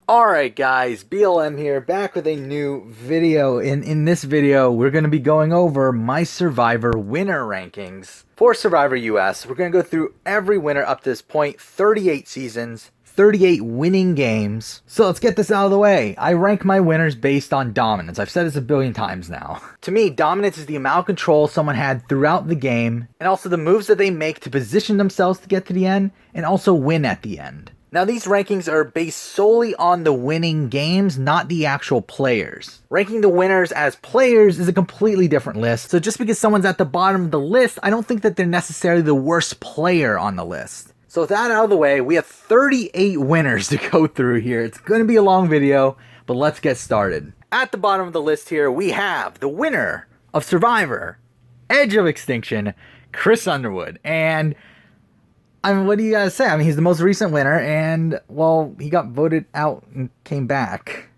Alright guys, BLM here, back with a new video. In this video, we're going to be going over my Survivor winner rankings for Survivor US. We're going to go through every winner up to this point, 38 seasons, 38 winning games. So let's get this out of the way. I rank my winners based on dominance. I've said this a billion times now. To me, dominance is the amount of control someone had throughout the game, and also the moves that they make to position themselves to get to the end, and also win at the end. Now these rankings are based solely on the winning games, not the actual players. Ranking the winners as players is a completely different list, so just because someone's at the bottom of the list, I don't think that they're necessarily the worst player on the list. So with that out of the way, we have 38 winners to go through here. It's going to be a long video, but let's get started. At the bottom of the list here, we have the winner of Survivor, Edge of Extinction, Chris Underwood. And I mean, what do you guys say? I mean, he's the most recent winner, and, well, he got voted out and came back.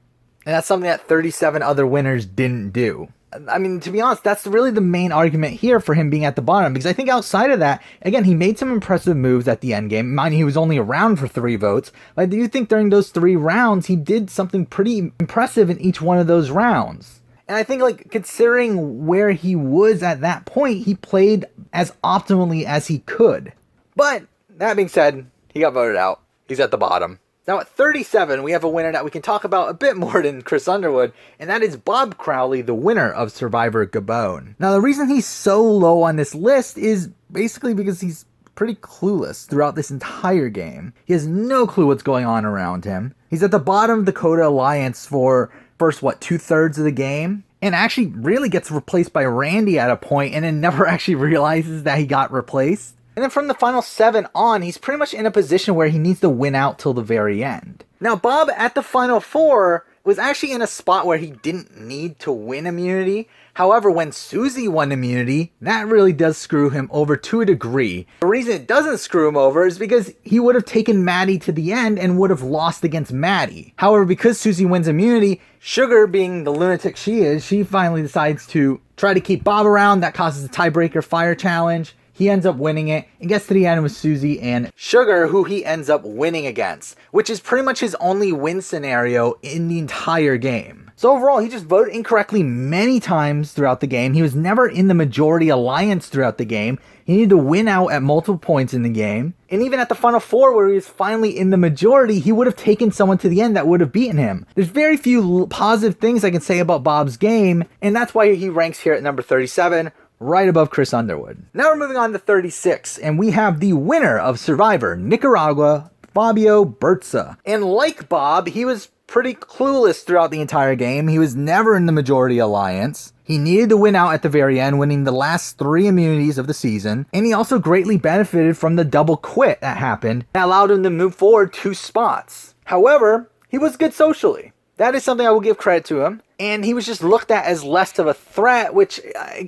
And that's something that 37 other winners didn't do. I mean, to be honest, that's really the main argument here for him being at the bottom, because I think outside of that, again, he made some impressive moves at the end game. Mind you, he was only around for 3 votes, but I do think during those 3 rounds, he did something pretty impressive in each one of those rounds. And I think, like, considering where he was at that point, he played as optimally as he could. But that being said, he got voted out. He's at the bottom. Now at 37, we have a winner that we can talk about a bit more than Chris Underwood, and that is Bob Crowley, the winner of Survivor Gabon. Now the reason he's so low on this list is basically because he's pretty clueless throughout this entire game. He has no clue what's going on around him. He's at the bottom of the Dakota Alliance for first, 2/3 of the game, and actually really gets replaced by Randy at a point, and then never actually realizes that he got replaced. And then from the final 7 on, he's pretty much in a position where he needs to win out till the very end. Now, Bob, at the final 4, was actually in a spot where he didn't need to win immunity. However, when Susie won immunity, that really does screw him over to a degree. The reason it doesn't screw him over is because he would have taken Maddie to the end and would have lost against Maddie. However, because Susie wins immunity, Sugar, being the lunatic she is, she finally decides to try to keep Bob around. That causes a tiebreaker fire challenge. He ends up winning it and gets to the end with Susie and Sugar, who he ends up winning against, which is pretty much his only win scenario in the entire game. So overall, he just voted incorrectly many times throughout the game. He was never in the majority alliance throughout the game. He needed to win out at multiple points in the game. And even at the final 4, where he was finally in the majority, he would have taken someone to the end that would have beaten him. There's very few positive things I can say about Bob's game, and that's why he ranks here at number 37. Right above Chris Underwood. Now we're moving on to 36, and we have the winner of Survivor, Nicaragua, FABIO BIRZA. And like Bob, he was pretty clueless throughout the entire game. He was never in the majority alliance. He needed to win out at the very end, winning the last 3 immunities of the season, and he also greatly benefited from the double quit that happened that allowed him to move forward 2 spots. However, he was good socially. That is something I will give credit to him. And he was just looked at as less of a threat, which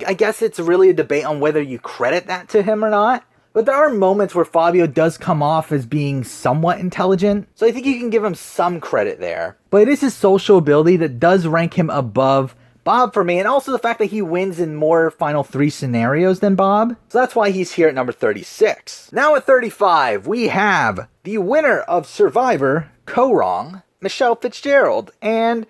I guess it's really a debate on whether you credit that to him or not. But there are moments where Fabio does come off as being somewhat intelligent, so I think you can give him some credit there. But it is his social ability that does rank him above Bob for me, and also the fact that he wins in more final 3 scenarios than Bob. So that's why he's here at number 36. Now at 35, we have the winner of Survivor, Cochran, Michele Fitzgerald. And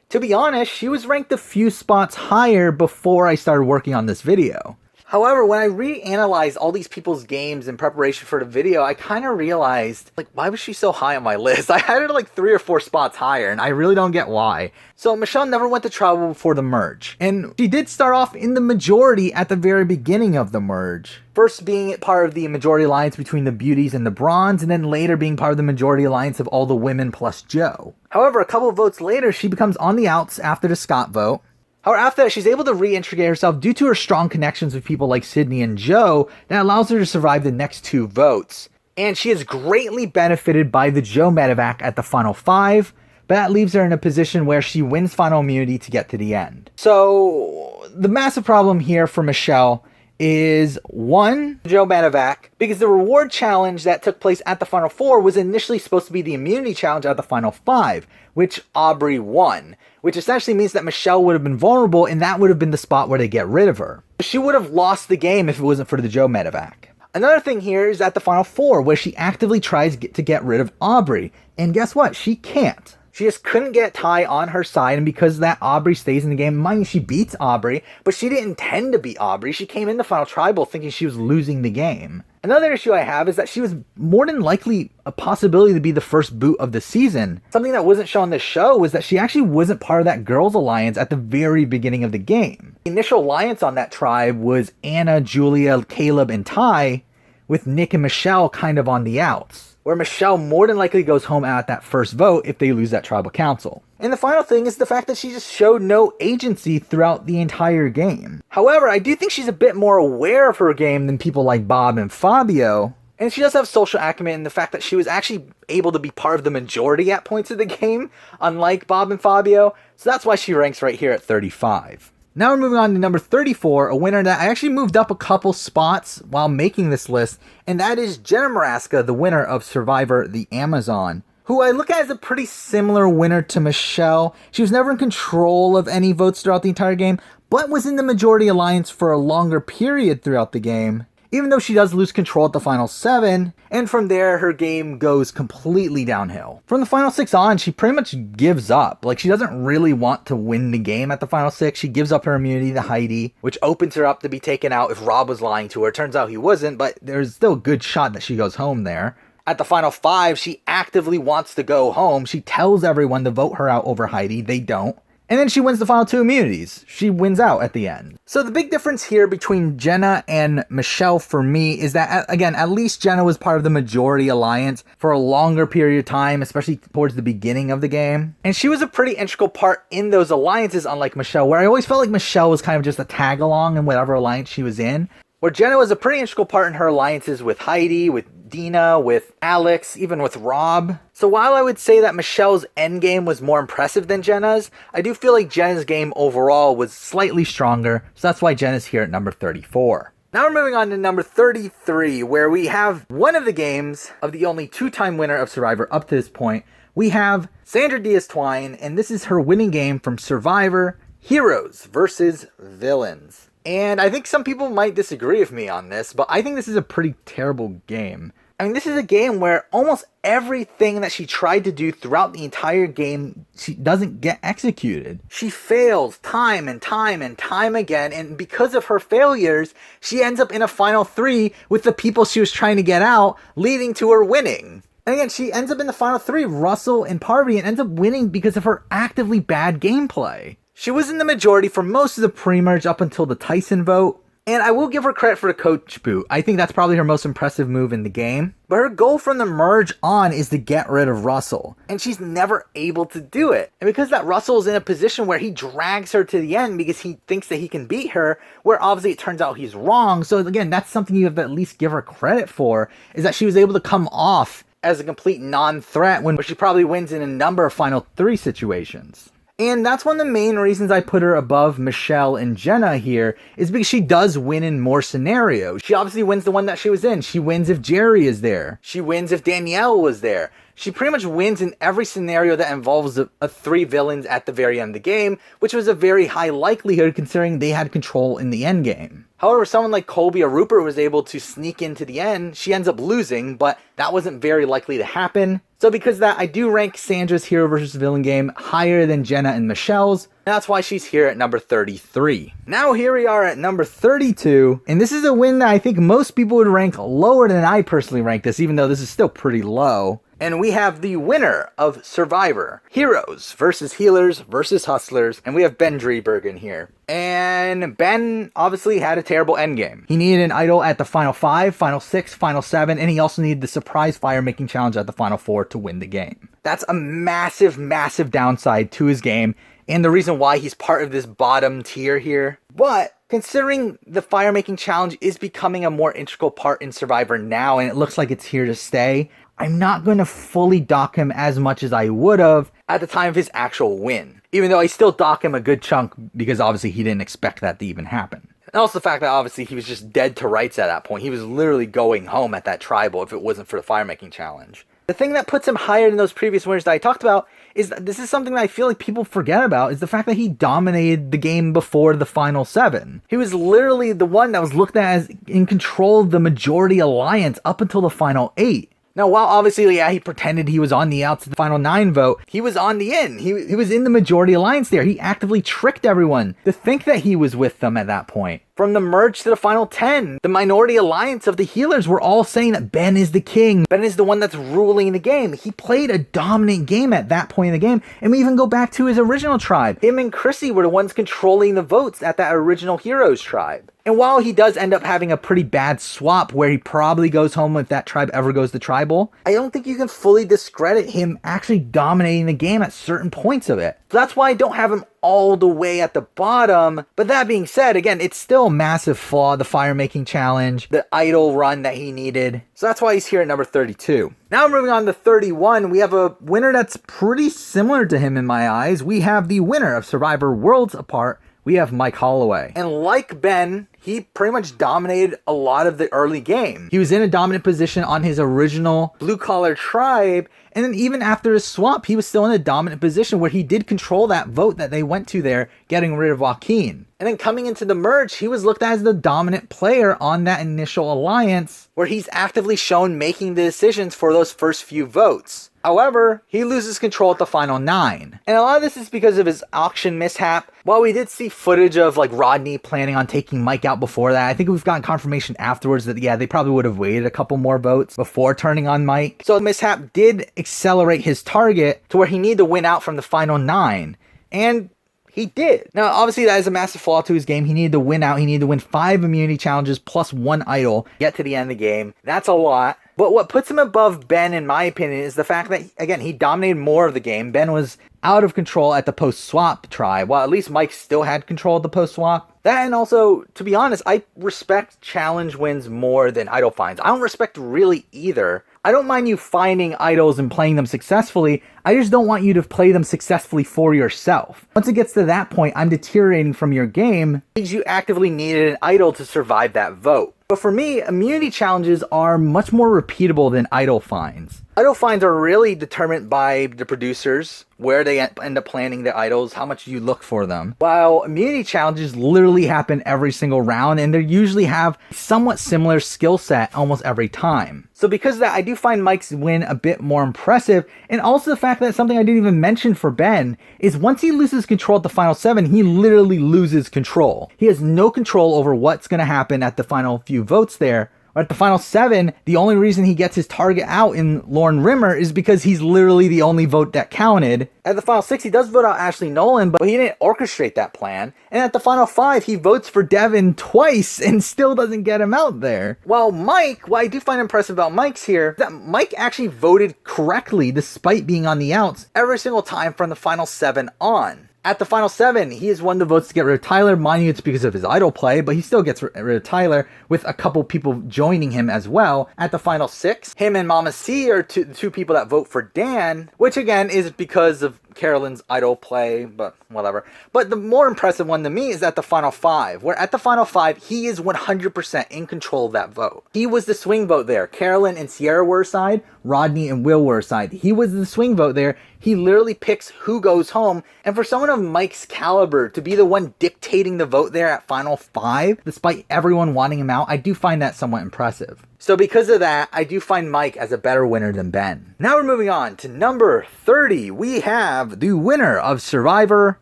to be honest, she was ranked a few spots higher before I started working on this video. However, when I reanalyzed all these people's games in preparation for the video, I kind of realized, like, why was she so high on my list? I had her like 3 or 4 spots higher, and I really don't get why. So Michele never went to travel before the merge, and she did start off in the majority at the very beginning of the merge. First being part of the majority alliance between the beauties and the bronze, and then later being part of the majority alliance of all the women plus Joe. However, a couple of votes later, she becomes on the outs after the Scott vote. However, after that, she's able to reintegrate herself due to her strong connections with people like Sydney and Joe that allows her to survive the next 2 votes. And she has greatly benefited by the Joe medevac at the final 5, but that leaves her in a position where she wins final immunity to get to the end. So the massive problem here for Michele is 1, Joe medevac, because the reward challenge that took place at the final 4 was initially supposed to be the immunity challenge at the final 5, which Aubrey won, which essentially means that Michele would have been vulnerable, and that would have been the spot where they get rid of her. She would have lost the game if it wasn't for the Joe medevac. Another thing here is at the final 4, where she actively tries to get rid of Aubrey, and guess what? She can't. She just couldn't get Ty on her side, and because of that, Aubrey stays in the game. Mind you, she beats Aubrey, but she didn't intend to beat Aubrey. She came in the final tribal thinking she was losing the game. Another issue I have is that she was more than likely a possibility to be the first boot of the season. Something that wasn't shown in the show was that she actually wasn't part of that girls' alliance at the very beginning of the game. The initial alliance on that tribe was Anna, Julia, Caleb, and Ty, with Nick and Michele kind of on the outs, where Michele more than likely goes home at that first vote if they lose that tribal council. And the final thing is the fact that she just showed no agency throughout the entire game. However, I do think she's a bit more aware of her game than people like Bob and Fabio. And she does have social acumen in the fact that she was actually able to be part of the majority at points of the game, unlike Bob and Fabio. So that's why she ranks right here at 35. Now we're moving on to number 34, a winner that I actually moved up a couple spots while making this list, and that is Jenna Maraska, the winner of Survivor the Amazon, who I look at as a pretty similar winner to Michele. She was never in control of any votes throughout the entire game, but was in the majority alliance for a longer period throughout the game, even though she does lose control at the final 7, and from there her game goes completely downhill. From the final 6 on, she pretty much gives up. Like, she doesn't really want to win the game at the final 6. She gives up her immunity to Heidik, which opens her up to be taken out if Rob was lying to her. Turns out he wasn't, but there's still a good shot that she goes home there. At the final 5, she actively wants to go home. She tells everyone to vote her out over Heidik. They don't. And then she wins the final 2 immunities. She wins out at the end. So the big difference here between Jenna and Michele for me is that, again, at least Jenna was part of the majority alliance for a longer period of time, especially towards the beginning of the game. And she was a pretty integral part in those alliances, unlike Michele, where I always felt like Michele was kind of just a tag along in whatever alliance she was in. Where Jenna was a pretty integral part in her alliances with Heidik, with Dina, with Alex, even with Rob. So while I would say that Michele's endgame was more impressive than Jenna's, I do feel like Jenna's game overall was slightly stronger, so that's why Jenna's here at number 34. Now we're moving on to number 33, where we have one of the games of the only 2-time winner of Survivor up to this point. We have Sandra Diaz-Twine, and this is her winning game from Survivor, Heroes versus Villains. And I think some people might disagree with me on this, but I think this is a pretty terrible game. I mean, this is a game where almost everything that she tried to do throughout the entire game, she doesn't get executed. She fails time and time and time again, and because of her failures, she ends up in a final 3 with the people she was trying to get out, leading to her winning. And again, she ends up in the final 3, Russell and Parvati, and ends up winning because of her actively bad gameplay. She was in the majority for most of the pre-merge up until the Tyson vote, and I will give her credit for the coach boot. I think that's probably her most impressive move in the game. But her goal from the merge on is to get rid of Russell, and she's never able to do it. And because that Russell is in a position where he drags her to the end because he thinks that he can beat her, where obviously it turns out he's wrong. So again, that's something you have to at least give her credit for, is that she was able to come off as a complete non-threat when she probably wins in a number of final 3 situations. And that's one of the main reasons I put her above Michele and Jenna here, is because she does win in more scenarios. She obviously wins the one that she was in. She wins if Jerry is there. She wins if Danielle was there. She pretty much wins in every scenario that involves a 3 villains at the very end of the game, which was a very high likelihood considering they had control in the end game. However, someone like Colby or Rupert was able to sneak into the end. She ends up losing, but that wasn't very likely to happen. So because of that, I do rank Sandra's hero versus villain game higher than Jenna and Michele's, and that's why she's here at number 33. Now here we are at number 32, and this is a win that I think most people would rank lower than I personally rank this, even though this is still pretty low. And we have the winner of Survivor, Heroes versus Healers versus Hustlers, and we have Ben Driebergen here. And Ben obviously had a terrible endgame. He needed an idol at the final 5, final 6, final 7, and he also needed the surprise fire making challenge at the final 4 to win the game. That's a massive, massive downside to his game, and the reason why he's part of this bottom tier here. But considering the fire making challenge is becoming a more integral part in Survivor now, and it looks like it's here to stay, I'm not going to fully dock him as much as I would have at the time of his actual win. Even though I still dock him a good chunk because obviously he didn't expect that to even happen. And also the fact that obviously he was just dead to rights at that point. He was literally going home at that tribal if it wasn't for the fire making challenge. The thing that puts him higher than those previous winners that I talked about is that this is something that I feel like people forget about, is the fact that he dominated the game before the final 7. He was literally the one that was looked at as in control of the majority alliance up until the final 8. Now, while obviously, yeah, he pretended he was on the outs of the final 9 vote, he was on the in. He was in the majority alliance there. He actively tricked everyone to think that he was with them at that point. From the merge to the final 10, the minority alliance of the healers were all saying that Ben is the king. Ben is the one that's ruling the game. He played a dominant game at that point in the game. And we even go back to his original tribe. Him and Chrissy were the ones controlling the votes at that original Heroes tribe. And while he does end up having a pretty bad swap where he probably goes home if that tribe ever goes to tribal, I don't think you can fully discredit him actually dominating the game at certain points of it. So that's why I don't have him all the way at the bottom. But that being said, again, it's still a massive flaw, the fire making challenge, the idol run that he needed. So that's why he's here at number 32. Now moving on to 31, we have a winner that's pretty similar to him in my eyes. We have the winner of Survivor Worlds Apart. We have Mike Holloway. And like Ben, he pretty much dominated a lot of the early game. He was in a dominant position on his original blue-collar tribe, and then even after his swap, he was still in a dominant position where he did control that vote that they went to there, getting rid of Joaquin. And then coming into the merge, he was looked at as the dominant player on that initial alliance, where he's actively shown making the decisions for those first few votes. However, he loses control at the final 9. And a lot of this is because of his auction mishap. While we did see footage of like Rodney planning on taking Mike out before that, I think we've gotten confirmation afterwards that yeah, they probably would have waited a couple more votes before turning on Mike. So the mishap did accelerate his target to where he needed to win out from the final 9. And he did. Now, obviously, that is a massive flaw to his game. He needed to win out. He needed to win 5 immunity challenges plus 1 idol, get to the end of the game. That's a lot. But what puts him above Ben, in my opinion, is the fact that, again, he dominated more of the game. Ben was out of control at the post-swap tribe, while at least Mike still had control of the post-swap. That, and also, to be honest, I respect challenge wins more than idol finds. I don't respect really either. I don't mind you finding idols and playing them successfully. I just don't want you to play them successfully for yourself. Once it gets to that point, I'm deteriorating from your game because you actively needed an idol to survive that vote. But for me, immunity challenges are much more repeatable than idol finds. Idol finds are really determined by the producers, where they end up planning the idols, how much you look for them. While immunity challenges literally happen every single round, and they usually have somewhat similar skill set almost every time. So because of that, I do find Mike's win a bit more impressive, and also the fact that something I didn't even mention for Ben is once he loses control at the final 7, he literally loses control. He has no control over what's going to happen at the final few votes there. Or at the final 7, the only reason he gets his target out in Lauren Rimmer is because he's literally the only vote that counted. At the final 6, he does vote out Ashley Nolan, but he didn't orchestrate that plan. And at the final 5, he votes for Devin twice and still doesn't get him out there. While Mike, what I do find impressive about Mike's here, is that Mike actually voted correctly despite being on the outs every single time from the final 7 on. At the final 7, he has won the votes to get rid of Tyler. Mind you, it's because of his idol play, but he still gets rid of Tyler with a couple people joining him as well. At the final 6, him and Mama C are the two people that vote for Dan, which again is because of Carolyn's idol play, but whatever. But the more impressive one to me is at the final 5, where at the final 5, he is 100% in control of that vote. He was the swing vote there. Carolyn and Sierra were aside, Rodney and Will were aside. He was the swing vote there. He literally picks who goes home, and for someone of Mike's caliber to be the one dictating the vote there at final 5, despite everyone wanting him out, I do find that somewhat impressive. So because of that, I do find Mike as a better winner than Ben. Now we're moving on to number 30. We have the winner of Survivor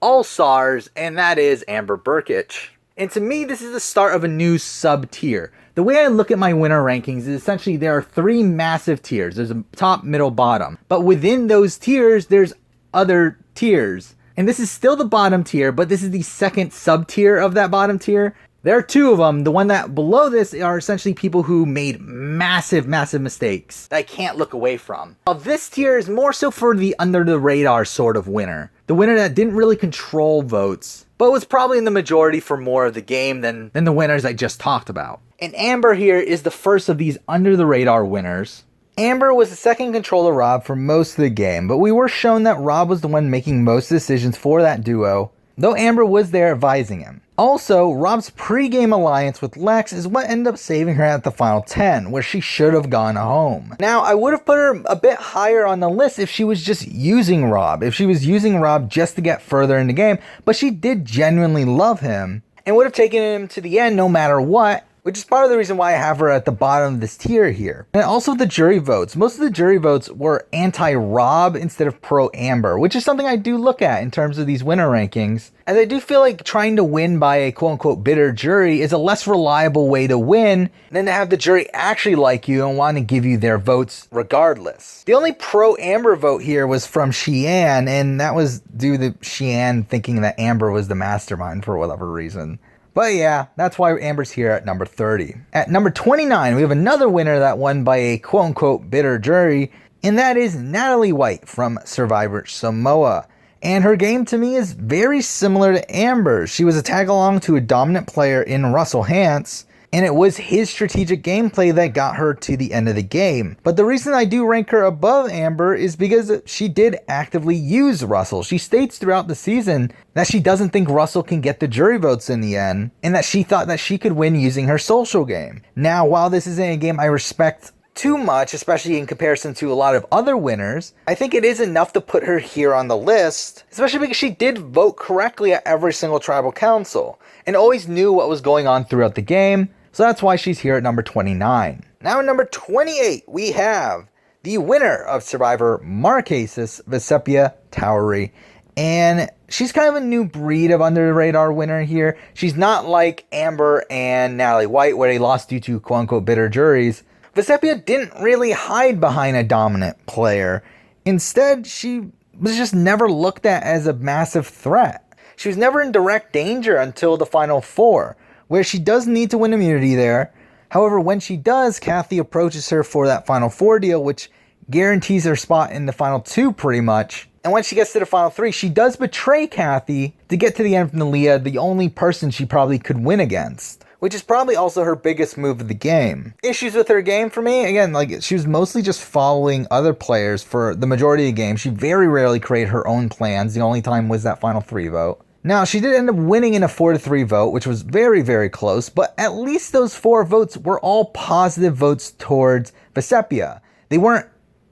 All-Stars, and that is Amber Burkich. And to me, this is the start of a new sub-tier. The way I look at my winner rankings is essentially there are 3 massive tiers. There's a top, middle, bottom. But within those tiers, there's other tiers. And this is still the bottom tier, but this is the second sub-tier of that bottom tier. There are 2 of them. The one that below this are essentially people who made massive mistakes that I can't look away from. Now, this tier is more so for the under-the-radar sort of winner. The winner that didn't really control votes, but was probably in the majority for more of the game than the winners I just talked about. And Amber here is the first of these under-the-radar winners. Amber was the second controller Rob for most of the game, but we were shown that Rob was the one making most decisions for that duo, though Amber was there advising him. Also, Rob's pre-game alliance with Lex is what ended up saving her at the final 10, where she should have gone home. Now, I would have put her a bit higher on the list if she was just using Rob, if she was using Rob just to get further in the game, but she did genuinely love him and would have taken him to the end no matter what, which is part of the reason why I have her at the bottom of this tier here. And also the jury votes. Most of the jury votes were anti-Rob instead of pro-Amber, which is something I do look at in terms of these winner rankings, as I do feel like trying to win by a quote-unquote bitter jury is a less reliable way to win than to have the jury actually like you and want to give you their votes regardless. The only pro-Amber vote here was from Sheehan, and that was due to Sheehan thinking that Amber was the mastermind for whatever reason. But yeah, that's why Amber's here at number 30. At number 29, we have another winner that won by a quote-unquote bitter jury, and that is Natalie White from Survivor Samoa. And her game to me is very similar to Amber's. She was a tag-along to a dominant player in Russell Hantz, and it was his strategic gameplay that got her to the end of the game. But the reason I do rank her above Amber is because she did actively use Russell. She states throughout the season that she doesn't think Russell can get the jury votes in the end, and that she thought that she could win using her social game. Now, while this isn't a game I respect too much, especially in comparison to a lot of other winners, I think it is enough to put her here on the list, especially because she did vote correctly at every single tribal council, and always knew what was going on throughout the game. So that's why she's here at number 29. Now at number 28, we have the winner of Survivor Marquesas, Vecepia Towery. And she's kind of a new breed of under-the-radar winner here. She's not like Amber and Natalie White, where they lost due to quote-unquote bitter juries. Vecepia didn't really hide behind a dominant player. Instead, she was just never looked at as a massive threat. She was never in direct danger until the final four, where she does need to win immunity there. However, when she does, Kathy approaches her for that final four deal, which guarantees her spot in the final two pretty much. And when she gets to the final three, she does betray Kathy to get to the end of Nalia, the only person she probably could win against, which is probably also her biggest move of the game. Issues with her game for me, again, like she was mostly just following other players for the majority of the game. She very rarely created her own plans. The only time was that final three vote. Now, she did end up winning in a 4-3 vote, which was very, very close, but at least those 4 votes were all positive votes towards Vecepia. They weren't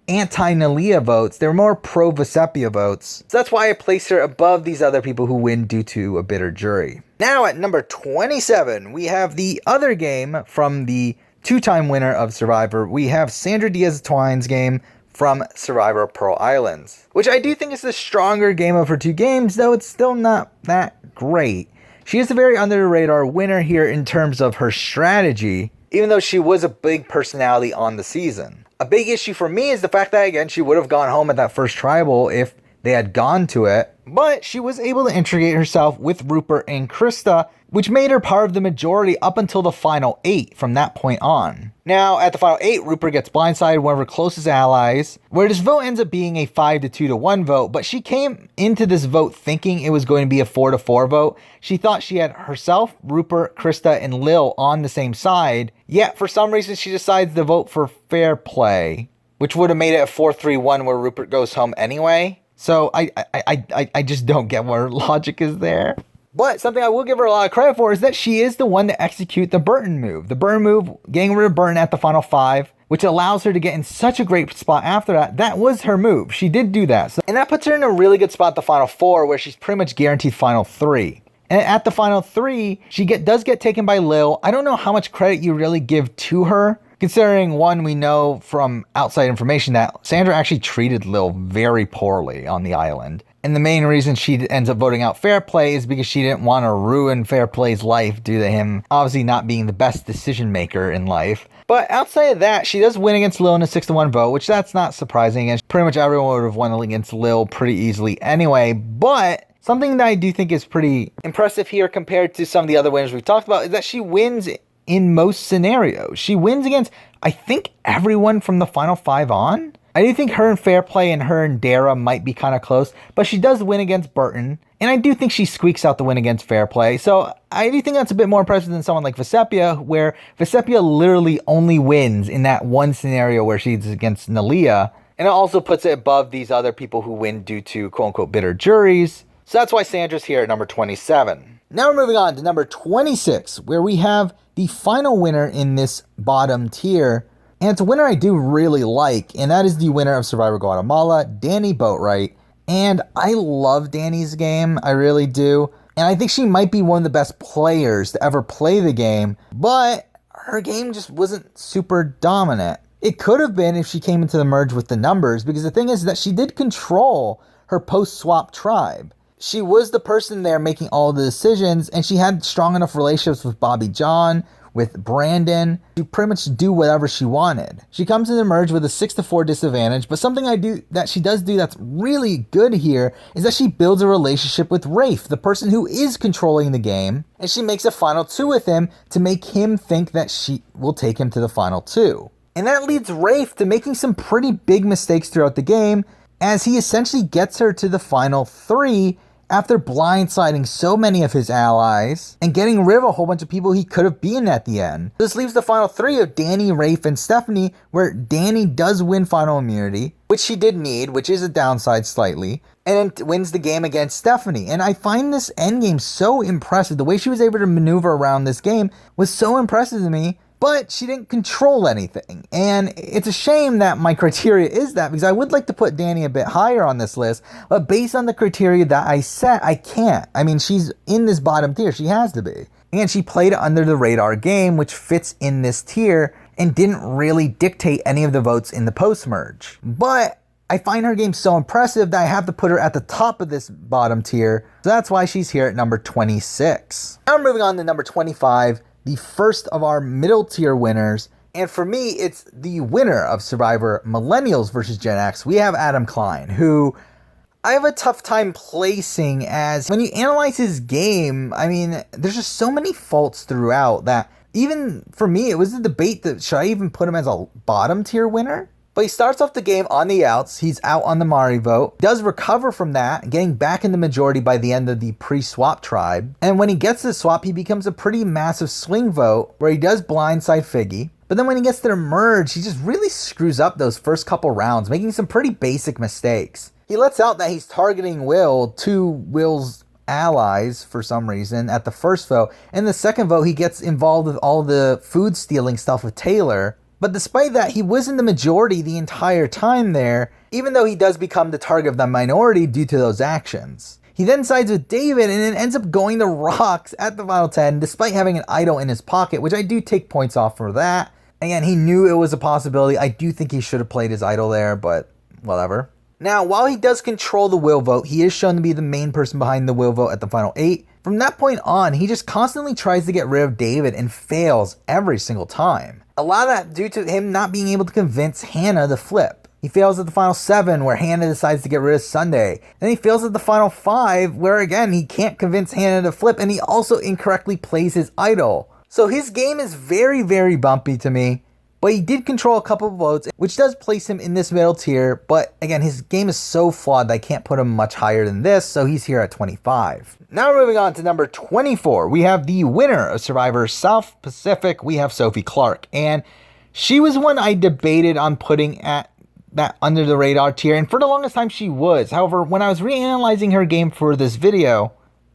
anti-Nalia votes, they were more pro-Vecepia votes. So that's why I place her above these other people who win due to a bitter jury. Now at number 27, we have the other game from the two-time winner of Survivor. We have Sandra Diaz-Twine's game from Survivor Pearl Islands, which I do think is the stronger game of her two games, though it's still not that great. She is a very under-the-radar winner here in terms of her strategy, even though she was a big personality on the season. A big issue for me is the fact that, again, she would have gone home at that first tribal if they had gone to it, but she was able to integrate herself with Rupert and Krista, which made her part of the majority up until the final 8 from that point on. Now, at the final 8, Rupert gets blindsided, one of her closest allies, where this vote ends up being a 5-2-1 vote, but she came into this vote thinking it was going to be a 4-4 vote. She thought she had herself, Rupert, Krista, and Lil on the same side, yet for some reason she decides to vote for fair play, which would have made it a 4-3-1 where Rupert goes home anyway. So I just don't get what her logic is there. But something I will give her a lot of credit for is that she is the one to execute the Burton move. The Burton move, getting rid of Burton at the final 5, which allows her to get in such a great spot after that. That was her move. She did do that. And that puts her in a really good spot at the final 4, where she's pretty much guaranteed final 3. And at the final 3, she does get taken by Lil. I don't know how much credit you really give to her, considering, one, we know from outside information that Sandra actually treated Lil very poorly on the island. And the main reason she ends up voting out Fair Play is because she didn't want to ruin Fair Play's life due to him obviously not being the best decision maker in life. But outside of that, she does win against Lil in a 6-1 vote, which that's not surprising. And pretty much everyone would have won against Lil pretty easily anyway. But something that I do think is pretty impressive here compared to some of the other winners we've talked about is that she wins in most scenarios. She wins against, I think, everyone from the final 5 on. I do think her and Fair Play and her and Dara might be kind of close, but she does win against Burton, and I do think she squeaks out the win against Fair Play, so I do think that's a bit more impressive than someone like Vecepia, where Vecepia literally only wins in that one scenario where she's against Nalia, and it also puts it above these other people who win due to quote-unquote bitter juries, so that's why Sandra's here at number 27. Now we're moving on to number 26, where we have the final winner in this bottom tier. And it's a winner I do really like, and that is the winner of Survivor Guatemala, Danni Boatwright. And I love Danni's game, I really do. And I think she might be one of the best players to ever play the game, but her game just wasn't super dominant. It could have been if she came into the merge with the numbers, because the thing is that she did control her post-swap tribe. She was the person there making all the decisions, and she had strong enough relationships with Bobby John, with Brandon, to pretty much do whatever she wanted. She comes in the merge with a 6-4 disadvantage, but something that she does do that's really good here is that she builds a relationship with Rafe, the person who is controlling the game, and she makes a final 2 with him to make him think that she will take him to the final 2. And that leads Rafe to making some pretty big mistakes throughout the game, as he essentially gets her to the final 3 after blindsiding so many of his allies and getting rid of a whole bunch of people he could have beaten at the end. This leaves the final 3 of Danni, Rafe, and Stephanie, where Danni does win final immunity, which she did need, which is a downside slightly, and then wins the game against Stephanie. And I find this endgame so impressive. The way she was able to maneuver around this game was so impressive to me, but she didn't control anything. And it's a shame that my criteria is that, because I would like to put Danni a bit higher on this list, but based on the criteria that I set, I can't. I mean, she's in this bottom tier. She has to be. And she played under the radar game, which fits in this tier, and didn't really dictate any of the votes in the post-merge. But I find her game so impressive that I have to put her at the top of this bottom tier. So that's why she's here at number 26. Now moving on to number 25. The first of our middle tier winners, and for me, it's the winner of Survivor Millennials versus Gen X. We have Adam Klein, who I have a tough time placing, as when you analyze his game, I mean, there's just so many faults throughout that even for me, it was a debate that should I even put him as a bottom tier winner? But he starts off the game on the outs. He's out on the Mari vote. Does recover from that, getting back in the majority by the end of the pre-swap tribe. And when he gets the swap, he becomes a pretty massive swing vote where he does blindside Figgy. But then when he gets to the merge, he just really screws up those first couple rounds, making some pretty basic mistakes. He lets out that he's targeting Will, 2 Will's allies for some reason at the first vote. And the second vote, he gets involved with all the food stealing stuff with Taylor. But despite that, he was in the majority the entire time there, even though he does become the target of the minority due to those actions. He then sides with David and then ends up going to rocks at the final 10, despite having an idol in his pocket, which I do take points off for that. Again, he knew it was a possibility. I do think he should have played his idol there, but whatever. Now, while he does control the will vote, he is shown to be the main person behind the will vote at the final 8. From that point on, he just constantly tries to get rid of David and fails every single time. A lot of that due to him not being able to convince Hannah to flip. He fails at the final 7, where Hannah decides to get rid of Sunday. Then he fails at the final 5, where again, he can't convince Hannah to flip, and he also incorrectly plays his idol. So his game is very, very bumpy to me. But he did control a couple of votes, which does place him in this middle tier. But again, his game is so flawed that I can't put him much higher than this, so he's here at 25. Now moving on to number 24, we have the winner of Survivor South Pacific. We have Sophie Clark, and she was one I debated on putting at that under the radar tier, and for the longest time she was. However, when I was reanalyzing her game for this video,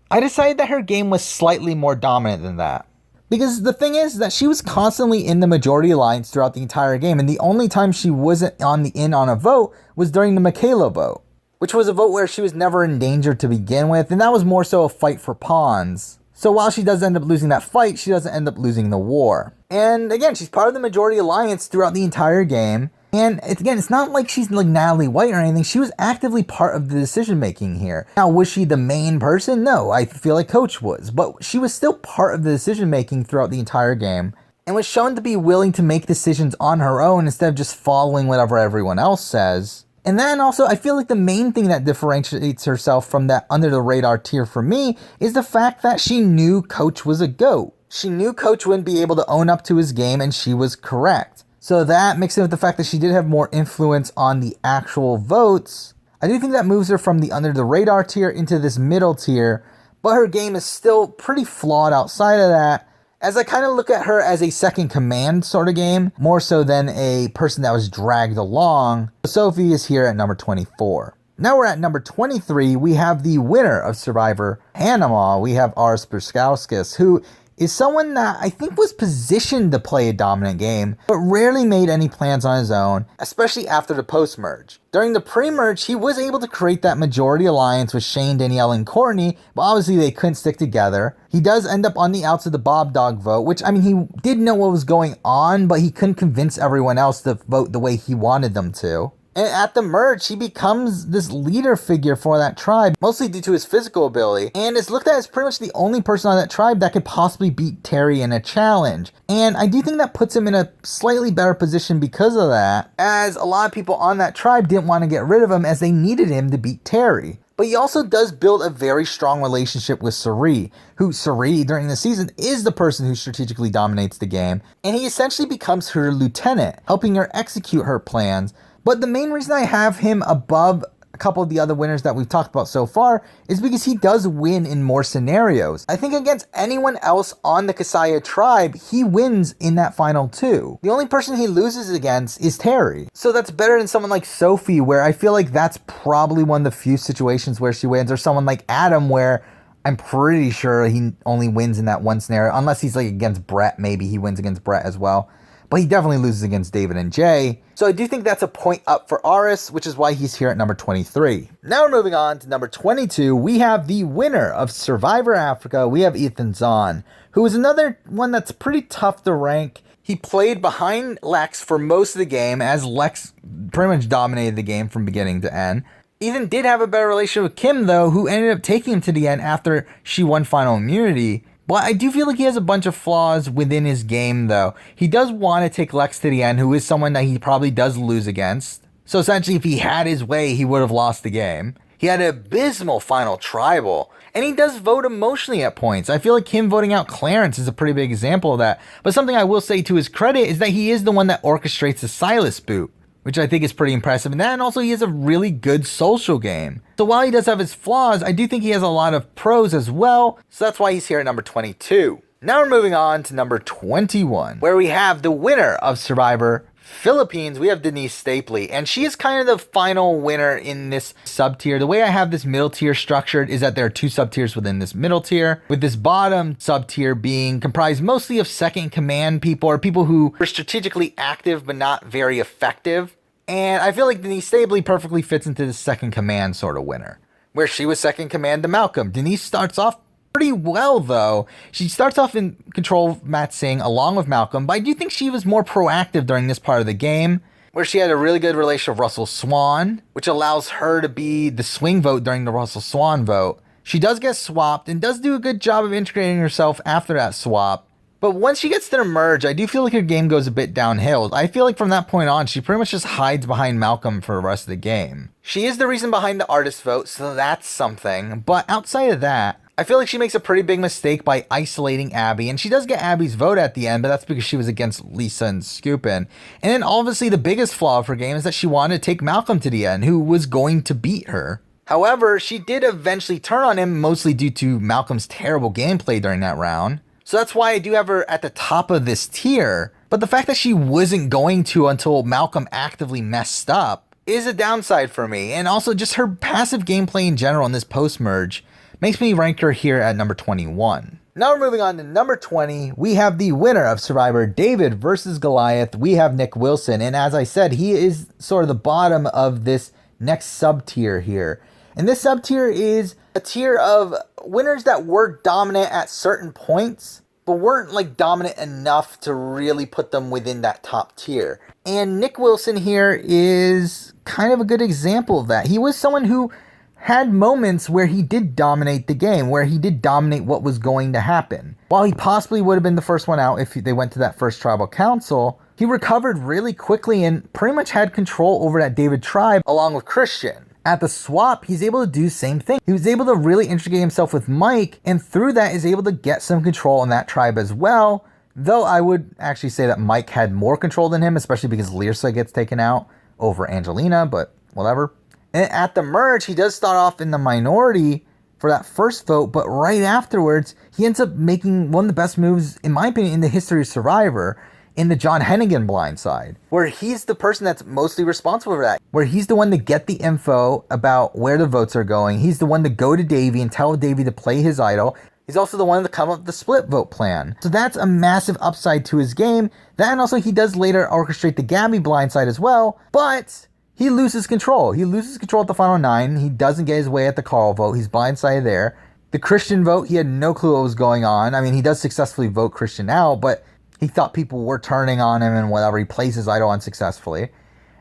I decided that her game was slightly more dominant than that. Because the thing is that she was constantly in the majority alliance throughout the entire game, and the only time she wasn't on a vote was during the Michele vote, which was a vote where she was never in danger to begin with, and that was more so a fight for pawns. So while she does end up losing that fight, she doesn't end up losing the war. And again, she's part of the majority alliance throughout the entire game. And it's not like she's like Natalie White or anything. She was actively part of the decision making here. Now, was she the main person? No, I feel like Coach was. But she was still part of the decision making throughout the entire game, and was shown to be willing to make decisions on her own instead of just following whatever everyone else says. And then also, I feel like the main thing that differentiates herself from that under the radar tier for me is the fact that she knew Coach was a GOAT. She knew Coach wouldn't be able to own up to his game, and she was correct. So that, mixed in with the fact that she did have more influence on the actual votes, I do think that moves her from the under the radar tier into this middle tier, but her game is still pretty flawed outside of that, as I kind of look at her as a second command sort of game, more so than a person that was dragged along. Sophie is here at number 24. Now we're at number 23, we have the winner of Survivor Panama. We have Aras Baskauskas, who is someone that I think was positioned to play a dominant game, but rarely made any plans on his own, especially after the post-merge. During the pre-merge, he was able to create that majority alliance with Shane, Danielle, and Courtney, but obviously they couldn't stick together. He does end up on the outs of the Bob Dog vote, which, I mean, he did know what was going on, but he couldn't convince everyone else to vote the way he wanted them to. And at the merge, he becomes this leader figure for that tribe, mostly due to his physical ability, and is looked at as pretty much the only person on that tribe that could possibly beat Terry in a challenge. And I do think that puts him in a slightly better position because of that, as a lot of people on that tribe didn't want to get rid of him as they needed him to beat Terry. But he also does build a very strong relationship with Cirie, who Cirie during the season is the person who strategically dominates the game, and he essentially becomes her lieutenant, helping her execute her plans. But the main reason I have him above a couple of the other winners that we've talked about so far is because he does win in more scenarios. I think against anyone else on the Kasaya tribe, he wins in that final 2. The only person he loses against is Terry. So that's better than someone like Sophie, where I feel like that's probably one of the few situations where she wins, or someone like Adam, where I'm pretty sure he only wins in that one scenario, unless he's like against Brett. Maybe he wins against Brett as well. But he definitely loses against David and Jay. So I do think that's a point up for Aras, which is why he's here at number 23. Now we're moving on to number 22. We have the winner of Survivor Africa. We have Ethan Zahn, who is another one that's pretty tough to rank. He played behind Lex for most of the game, as Lex pretty much dominated the game from beginning to end. Ethan did have a better relationship with Kim, though, who ended up taking him to the end after she won final immunity. But I do feel like he has a bunch of flaws within his game, though. He does want to take Lex to the end, who is someone that he probably does lose against. So essentially, if he had his way, he would have lost the game. He had an abysmal final tribal, and he does vote emotionally at points. I feel like him voting out Clarence is a pretty big example of that. But something I will say to his credit is that he is the one that orchestrates the Silas boot, which I think is pretty impressive. And then also he has a really good social game. So while he does have his flaws, I do think he has a lot of pros as well. So that's why he's here at number 22. Now we're moving on to number 21, where we have the winner of Survivor Philippines. We have Denise Stapley, and she is kind of the final winner in this sub-tier. The way I have this middle tier structured is that there are 2 sub-tiers within this middle tier, with this bottom sub-tier being comprised mostly of second command people, or people who are strategically active but not very effective. And I feel like Denise Stapley perfectly fits into the second command sort of winner, where she was second command to Malcolm. Denise starts off pretty well, though. She starts off in control of Matt Singh along with Malcolm, but I do think she was more proactive during this part of the game, where she had a really good relation with Russell Swan, which allows her to be the swing vote during the Russell Swan vote. She does get swapped and does do a good job of integrating herself after that swap. But once she gets to the merge, I do feel like her game goes a bit downhill. I feel like from that point on, she pretty much just hides behind Malcolm for the rest of the game. She is the reason behind the artist vote, so that's something. But outside of that, I feel like she makes a pretty big mistake by isolating Abby, and she does get Abby's vote at the end, but that's because she was against Lisa and Skupin. And then obviously the biggest flaw of her game is that she wanted to take Malcolm to the end, who was going to beat her. However, she did eventually turn on him, mostly due to Malcolm's terrible gameplay during that round. So that's why I do have her at the top of this tier. But the fact that she wasn't going to until Malcolm actively messed up is a downside for me. And also just her passive gameplay in general in this post-merge makes me rank her here at number 21. Now we're moving on to number 20. We have the winner of Survivor, David versus Goliath. We have Nick Wilson. And as I said, he is sort of the bottom of this next sub-tier here. And this sub-tier is a tier of winners that were dominant at certain points, but weren't like dominant enough to really put them within that top tier. And Nick Wilson here is kind of a good example of that. He was someone who had moments where he did dominate the game, where he did dominate what was going to happen. While he possibly would have been the first one out if they went to that first tribal council, he recovered really quickly and pretty much had control over that David tribe along with Christian. At the swap, he's able to do the same thing. He was able to really integrate himself with Mike, and through that is able to get some control in that tribe as well. Though I would actually say that Mike had more control than him, especially because Lirsa gets taken out over Angelina, but whatever. And at the merge, he does start off in the minority for that first vote, but right afterwards, he ends up making one of the best moves, in my opinion, in the history of Survivor, in the John Hennigan blindside, where he's the person that's mostly responsible for that, where he's the one to get the info about where the votes are going. He's the one to go to Davey and tell Davey to play his idol. He's also the one to come up with the split vote plan. So that's a massive upside to his game. That, and also he does later orchestrate the Gabby blindside as well, but he loses control. He loses control at the final 9. He doesn't get his way at the Carl vote. He's blindsided there. The Christian vote, he had no clue what was going on. I mean, he does successfully vote Christian out, but he thought people were turning on him and whatever. He plays his idol unsuccessfully.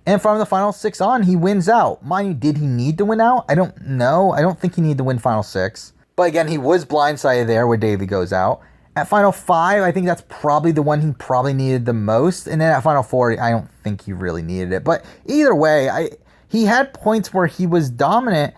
And from the final 6 on, he wins out. Mind you, did he need to win out? I don't know. I don't think he needed to win final 6. But again, he was blindsided there where Davey goes out. At final 5, I think that's probably the one he probably needed the most. And then at final 4, I don't think he really needed it. But either way, he had points where he was dominant.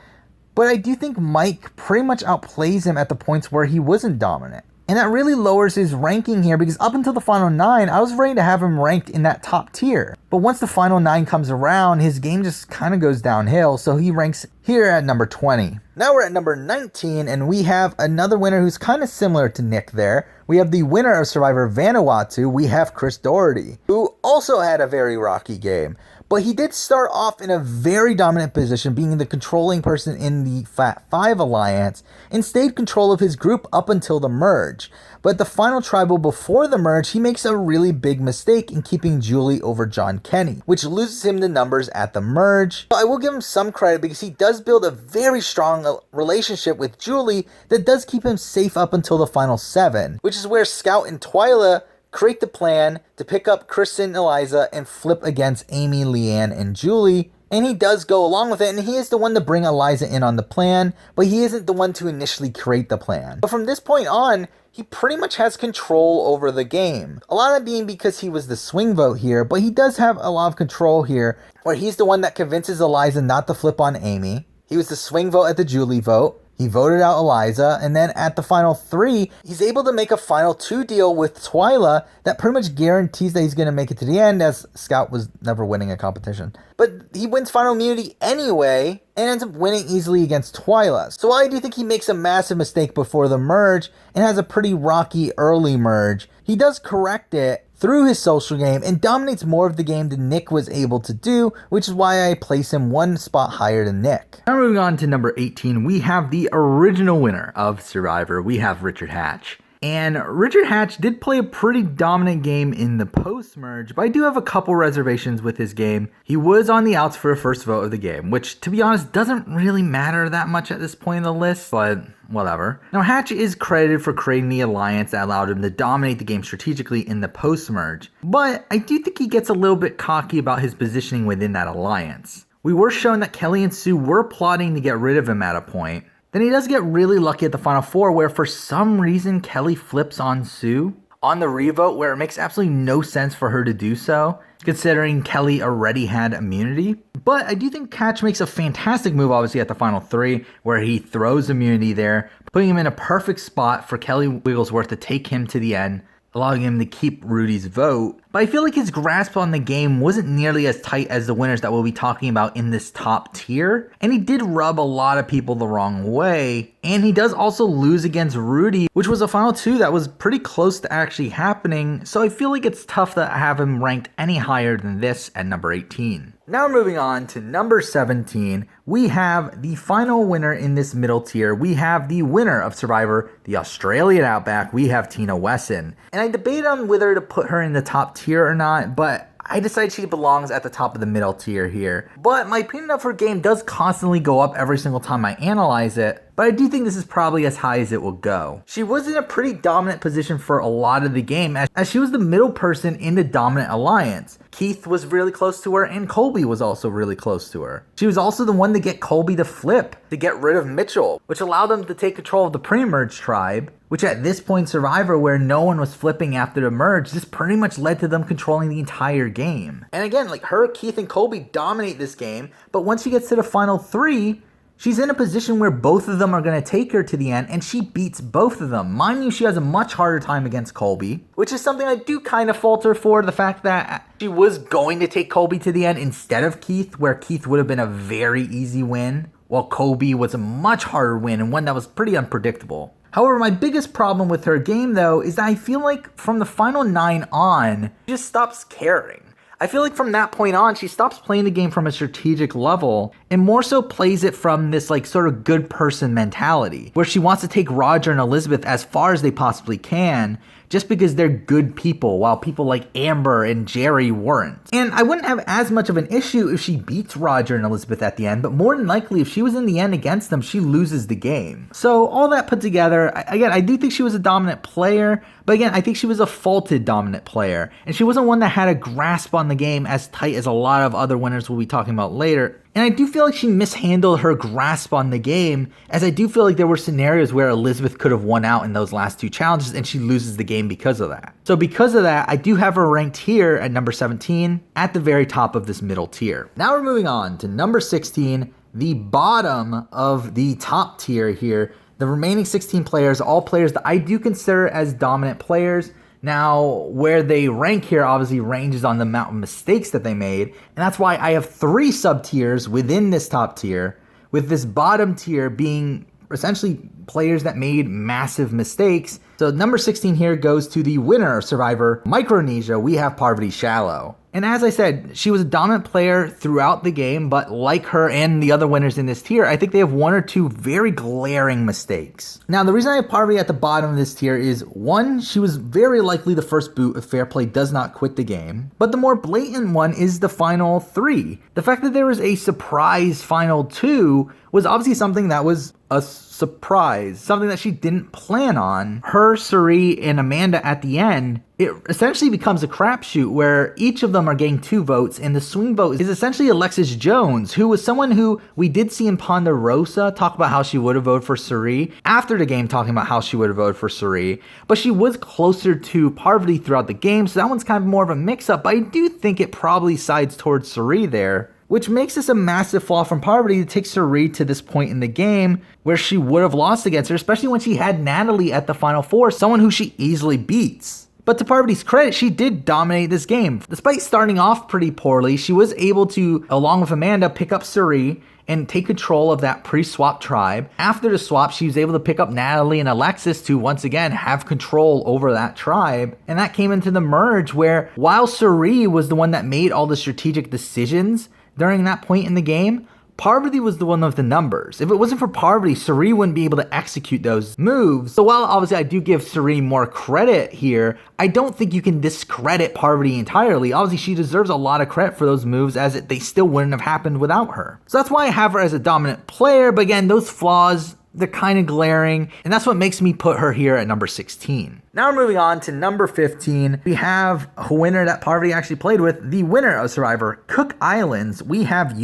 But I do think Mike pretty much outplays him at the points where he wasn't dominant. And that really lowers his ranking here, because up until the final 9, I was ready to have him ranked in that top tier. But once the final 9 comes around, his game just kind of goes downhill, so he ranks here at number 20. Now we're at number 19, and we have another winner who's kind of similar to Nick there. We have the winner of Survivor Vanuatu, we have Chris Daugherty, who also had a very rocky game. But he did start off in a very dominant position, being the controlling person in the Fat 5 alliance, and stayed control of his group up until the merge. But the final tribal before the merge, he makes a really big mistake in keeping Julie over John Kenny, which loses him the numbers at the merge. But I will give him some credit because he does build a very strong relationship with Julie that does keep him safe up until the final 7, which is where Scout and Twyla create the plan to pick up Kristen and Eliza and flip against Amy, Leanne, and Julie. And he does go along with it, and he is the one to bring Eliza in on the plan, but he isn't the one to initially create the plan. But from this point on, he pretty much has control over the game. A lot of it being because he was the swing vote here, but he does have a lot of control here, where he's the one that convinces Eliza not to flip on Amy. He was the swing vote at the Julie vote. He voted out Eliza, and then at the final 3, he's able to make a final 2 deal with Twyla that pretty much guarantees that he's going to make it to the end, as Scout was never winning a competition. But he wins final immunity anyway, and ends up winning easily against Twyla. So while I do think he makes a massive mistake before the merge, and has a pretty rocky early merge, he does correct it through his social game and dominates more of the game than Nick was able to do, which is why I place him 1 spot higher than Nick. Now moving on to number 18, we have the original winner of Survivor. We have Richard Hatch. And Richard Hatch did play a pretty dominant game in the post-merge, but I do have a couple reservations with his game. He was on the outs for a first vote of the game, which, to be honest, doesn't really matter that much at this point in the list, but whatever. Now, Hatch is credited for creating the alliance that allowed him to dominate the game strategically in the post-merge, but I do think he gets a little bit cocky about his positioning within that alliance. We were shown that Kelly and Sue were plotting to get rid of him at a point. Then he does get really lucky at the final 4, where for some reason Kelly flips on Sue on the revote, where it makes absolutely no sense for her to do so, considering Kelly already had immunity. But I do think Hatch makes a fantastic move, obviously, at the final 3, where he throws immunity there, putting him in a perfect spot for Kelly Wigglesworth to take him to the end, allowing him to keep Rudy's vote. But I feel like his grasp on the game wasn't nearly as tight as the winners that we'll be talking about in this top tier. And he did rub a lot of people the wrong way. And he does also lose against Rudy, which was a final 2 that was pretty close to actually happening. So I feel like it's tough to have him ranked any higher than this at number 18. Now moving on to number 17, we have the final winner in this middle tier. We have the winner of Survivor, the Australian Outback. We have Tina Wesson. And I debated on whether to put her in the top tier or not, but I decided she belongs at the top of the middle tier here. But my opinion of her game does constantly go up every single time I analyze it, but I do think this is probably as high as it will go. She was in a pretty dominant position for a lot of the game, as she was the middle person in the dominant alliance. Keith was really close to her, and Colby was also really close to her. She was also the one to get Colby to flip, to get rid of Mitchell, which allowed them to take control of the pre-merge tribe, which at this point in Survivor, where no one was flipping after the merge, this pretty much led to them controlling the entire game. And again, like her, Keith, and Colby dominate this game, but once she gets to the final 3, she's in a position where both of them are going to take her to the end, and she beats both of them. Mind you, she has a much harder time against Colby, which is something I do kind of falter for, the fact that she was going to take Colby to the end instead of Keith, where Keith would have been a very easy win, while Colby was a much harder win, and one that was pretty unpredictable. However, my biggest problem with her game, though, is that I feel like from the final 9 on, she just stops caring. I feel like from that point on, she stops playing the game from a strategic level, and more so plays it from this like sort of good person mentality, where she wants to take Roger and Elizabeth as far as they possibly can, just because they're good people, while people like Amber and Jerry weren't. And I wouldn't have as much of an issue if she beats Roger and Elizabeth at the end, but more than likely, if she was in the end against them, she loses the game. So all that put together, again, I do think she was a dominant player, but again, I think she was a faulted dominant player, and she wasn't one that had a grasp on the game as tight as a lot of other winners we'll be talking about later. And I do feel like she mishandled her grasp on the game, as I do feel like there were scenarios where Elizabeth could have won out in those last two challenges, and she loses the game because of that. So because of that, I do have her ranked here at number 17, at the very top of this middle tier. Now we're moving on to number 16, the bottom of the top tier here. The remaining 16 players, all players that I do consider as dominant players. Now, where they rank here obviously ranges on the amount of mistakes that they made, and that's why I have 3 sub-tiers within this top tier, with this bottom tier being essentially players that made massive mistakes. So number 16 here goes to the winner of Survivor Micronesia. We have Parvati Shallow. And as I said, she was a dominant player throughout the game, but like her and the other winners in this tier, I think they have 1 or 2 very glaring mistakes. Now, the reason I have Parvati at the bottom of this tier is, 1, she was very likely the first boot if Fair Play does not quit the game. But the more blatant one is the final 3. The fact that there was a surprise final 2 was obviously something that was a surprise, something that she didn't plan on. Her, Suri, and Amanda at the end, it essentially becomes a crapshoot where each of them are getting 2 votes, and the swing vote is essentially Alexis Jones, who was someone who we did see in Ponderosa talk about how she would have voted for Suri, after the game talking about how she would have voted for Suri, but she was closer to Parvati throughout the game, so that one's kind of more of a mix-up, but I do think it probably sides towards Suri there, which makes this a massive flaw from Parvati to take Suri to this point in the game where she would have lost against her, especially when she had Natalie at the final 4, someone who she easily beats. But to Parvati's credit, she did dominate this game. Despite starting off pretty poorly, she was able to, along with Amanda, pick up Suri and take control of that pre-swap tribe. After the swap, she was able to pick up Natalie and Alexis to once again have control over that tribe. And that came into the merge where, while Suri was the one that made all the strategic decisions during that point in the game, Parvati was the one with the numbers. If it wasn't for Parvati, Suri wouldn't be able to execute those moves. So while obviously I do give Suri more credit here, I don't think you can discredit Parvati entirely. Obviously she deserves a lot of credit for those moves, as they still wouldn't have happened without her. So that's why I have her as a dominant player, but again, those flaws, they're kind of glaring, and that's what makes me put her here at number 16. Now we're moving on to number 15. We have a winner that Parvati actually played with, the winner of Survivor Cook Islands. We have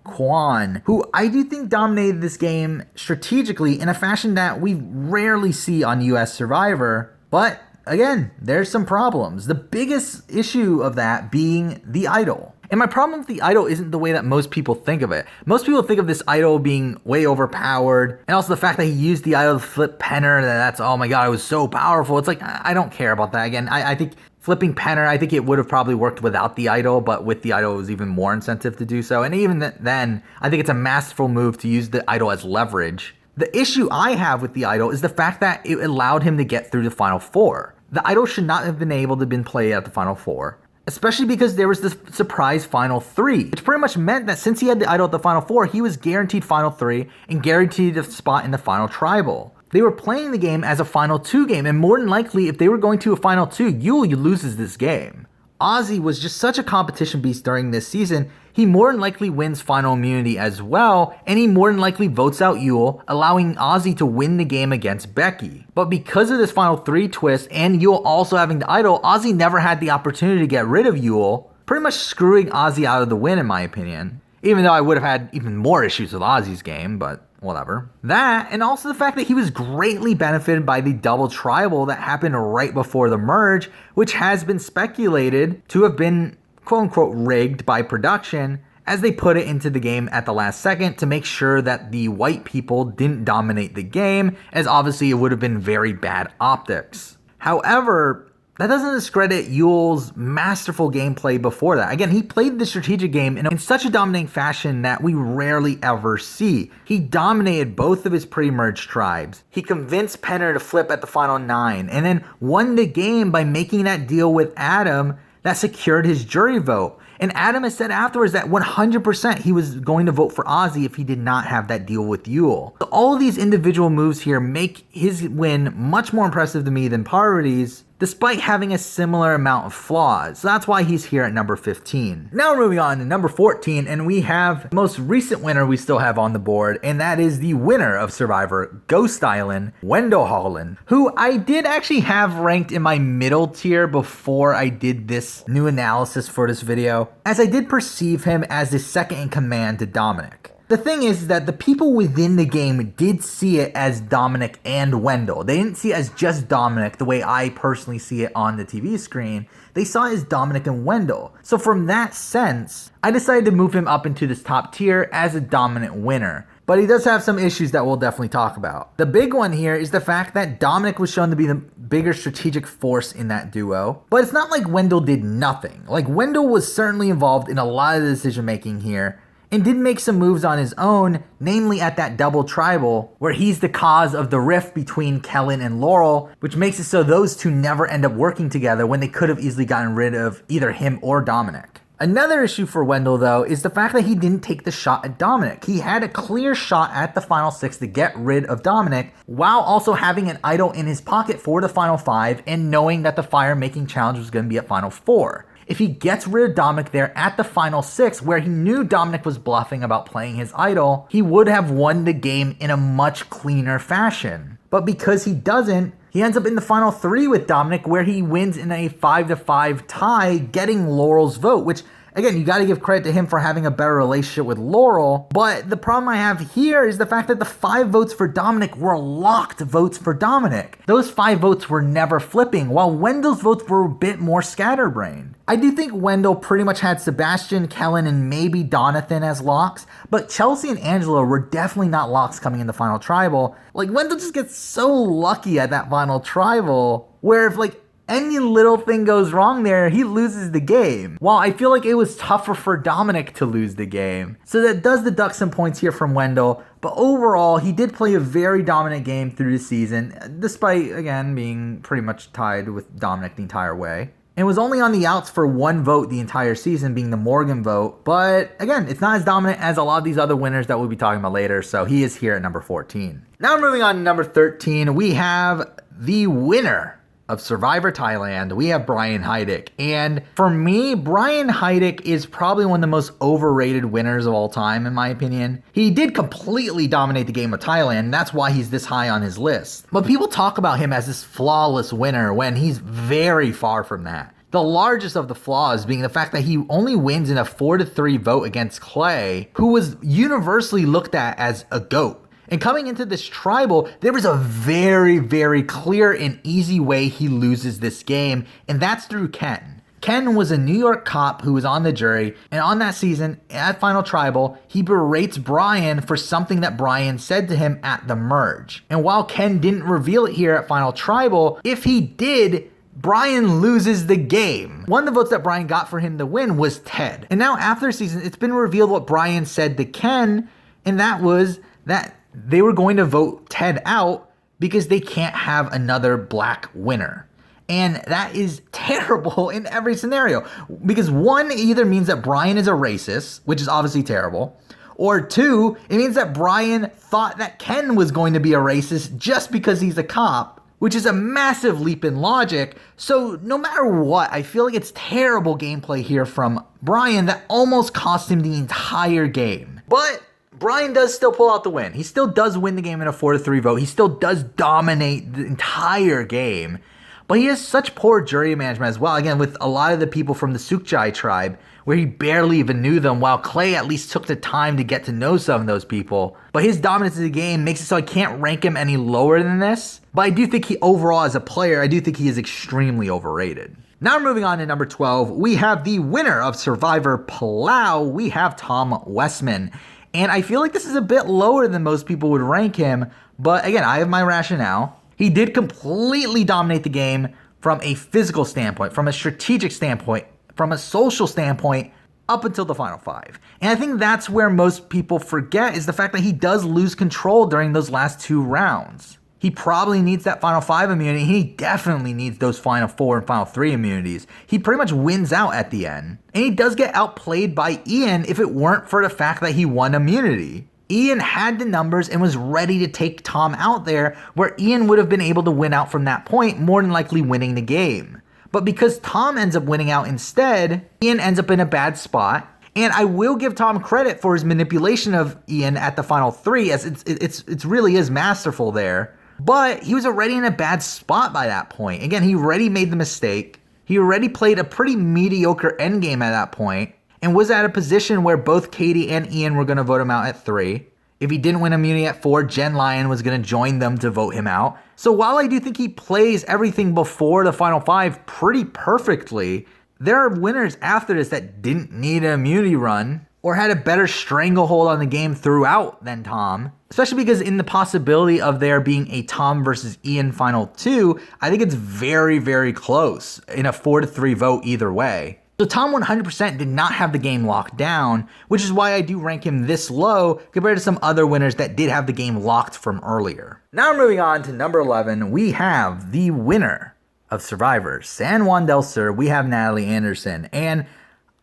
Kwon, who I do think dominated this game strategically in a fashion that we rarely see on US Survivor. But again, there's some problems. The biggest issue of that being the idol. And my problem with the idol isn't the way that most people think of it. Most people think of this idol being way overpowered, and also the fact that he used the idol to flip Penner, that's, oh my god, it was so powerful. It's like, I don't care about that. Again, I think flipping Penner, I think it would have probably worked without the idol, but with the idol it was even more incentive to do so. And even then, I think it's a masterful move to use the idol as leverage. The issue I have with the idol is the fact that it allowed him to get through the final 4. The idol should not have been able to been played at the final 4. Especially because there was this surprise final 3, which pretty much meant that since he had the idol at the final 4, he was guaranteed final 3 and guaranteed a spot in the final tribal. They were playing the game as a final 2 game, and more than likely, if they were going to a final 2, Yul loses this game. Ozzy was just such a competition beast during this season, he more than likely wins final immunity as well, and he more than likely votes out Yul, allowing Ozzy to win the game against Becky. But because of this final 3 twist, and Yul also having the idol, Ozzy never had the opportunity to get rid of Yul, pretty much screwing Ozzy out of the win in my opinion. Even though I would have had even more issues with Ozzy's game, but whatever. That, and also the fact that he was greatly benefited by the double tribal that happened right before the merge, which has been speculated to have been quote-unquote rigged by production, as they put it into the game at the last second to make sure that the white people didn't dominate the game, as obviously it would have been very bad optics. However, that doesn't discredit Yul's masterful gameplay before that. Again, he played the strategic game in such a dominating fashion that we rarely ever see. He dominated both of his pre-merge tribes. He convinced Penner to flip at the final 9, and then won the game by making that deal with Adam that secured his jury vote. And Adam has said afterwards that 100% he was going to vote for Ozzy if he did not have that deal with Yule. So all of these individual moves here make his win much more impressive to me than Parvati's, despite having a similar amount of flaws. So that's why he's here at number 15. Now we're moving on to number 14, and we have the most recent winner we still have on the board, and that is the winner of Survivor Ghost Island, Wendell Holland, who I did actually have ranked in my middle tier before I did this new analysis for this video, as I did perceive him as the second in command to Dominic. The thing is that the people within the game did see it as Dominic and Wendell. They didn't see it as just Dominic the way I personally see it on the TV screen. They saw it as Dominic and Wendell. So from that sense, I decided to move him up into this top tier as a dominant winner. But he does have some issues that we'll definitely talk about. The big one here is the fact that Dominic was shown to be the bigger strategic force in that duo. But it's not like Wendell did nothing. Like, Wendell was certainly involved in a lot of the decision making here, and did make some moves on his own, namely at that double tribal, where he's the cause of the rift between Kellen and Laurel, which makes it so those two never end up working together when they could have easily gotten rid of either him or Dominic. Another issue for Wendell, though, is the fact that he didn't take the shot at Dominic. He had a clear shot at the final 6 to get rid of Dominic, while also having an idol in his pocket for the final 5 and knowing that the fire-making challenge was going to be at final 4. If he gets rid of Dominic there at the final 6, where he knew Dominic was bluffing about playing his idol, he would have won the game in a much cleaner fashion. But because he doesn't, he ends up in the final 3 with Dominic, where he wins in a 5-5 tie, getting Laurel's vote, which, again, you gotta give credit to him for having a better relationship with Laurel. But the problem I have here is the fact that the 5 votes for Dominic were locked votes for Dominic. Those 5 votes were never flipping, while Wendell's votes were a bit more scatterbrained. I do think Wendell pretty much had Sebastian, Kellen, and maybe Donathan as locks, but Chelsea and Angela were definitely not locks coming in the final tribal. Like, Wendell just gets so lucky at that final tribal, where if, like, any little thing goes wrong there, he loses the game. While I feel like it was tougher for Dominic to lose the game. So that does deduct some points here from Wendell, but overall, he did play a very dominant game through the season, despite, again, being pretty much tied with Dominic the entire way. And was only on the outs for 1 vote the entire season, being the Morgan vote. But again, it's not as dominant as a lot of these other winners that we'll be talking about later. So he is here at number 14. Now moving on to number 13, we have the winner of Survivor Thailand. We have Brian Heidik. And for me, Brian Heidik is probably one of the most overrated winners of all time, in my opinion. He did completely dominate the game of Thailand, and that's why he's this high on his list. But people talk about him as this flawless winner when he's very far from that. The largest of the flaws being the fact that he only wins in a 4-3 vote against Clay, who was universally looked at as a GOAT. And coming into this tribal, there was a very, very clear and easy way he loses this game, and that's through Ken. Ken was a New York cop who was on the jury, and on that season, at Final Tribal, he berates Brian for something that Brian said to him at the merge. And while Ken didn't reveal it here at Final Tribal, if he did, Brian loses the game. One of the votes that Brian got for him to win was Ted. And now after the season, it's been revealed what Brian said to Ken, and that was that they were going to vote Ted out because they can't have another black winner. And that is terrible in every scenario. Because 1, it either means that Brian is a racist, which is obviously terrible. Or 2, it means that Brian thought that Ken was going to be a racist just because he's a cop, which is a massive leap in logic. So no matter what, I feel like it's terrible gameplay here from Brian that almost cost him the entire game. But Brian does still pull out the win. He still does win the game in a 4-3 vote. He still does dominate the entire game. But he has such poor jury management as well. Again, with a lot of the people from the Sukchai tribe, where he barely even knew them, while Clay at least took the time to get to know some of those people. But his dominance of the game makes it so I can't rank him any lower than this. But I do think he overall as a player, I do think he is extremely overrated. Now moving on to number 12, we have the winner of Survivor Palau. We have Tom Westman. And I feel like this is a bit lower than most people would rank him. But again, I have my rationale. He did completely dominate the game from a physical standpoint, from a strategic standpoint, from a social standpoint, up until the final 5. And I think that's where most people forget is the fact that he does lose control during those last 2 rounds. He probably needs that final 5 immunity. He definitely needs those final 4 and final 3 immunities. He pretty much wins out at the end. And he does get outplayed by Ian if it weren't for the fact that he won immunity. Ian had the numbers and was ready to take Tom out there, where Ian would have been able to win out from that point, more than likely winning the game. But because Tom ends up winning out instead, Ian ends up in a bad spot. And I will give Tom credit for his manipulation of Ian at the final 3, as it's really is masterful there. But he was already in a bad spot by that point. Again, he already made the mistake. He already played a pretty mediocre endgame at that point, and was at a position where both Katie and Ian were going to vote him out at 3. If he didn't win immunity at 4, Jen Lyon was going to join them to vote him out. So while I do think he plays everything before the final 5 pretty perfectly, there are winners after this that didn't need an immunity run, or had a better stranglehold on the game throughout than Tom. Especially because in the possibility of there being a Tom versus Ian final 2, I think it's very, very close in a 4-3 vote either way. So Tom 100% did not have the game locked down, which is why I do rank him this low compared to some other winners that did have the game locked from earlier. Now moving on to number 11, we have the winner of Survivor, San Juan del Sur. We have Natalie Anderson. And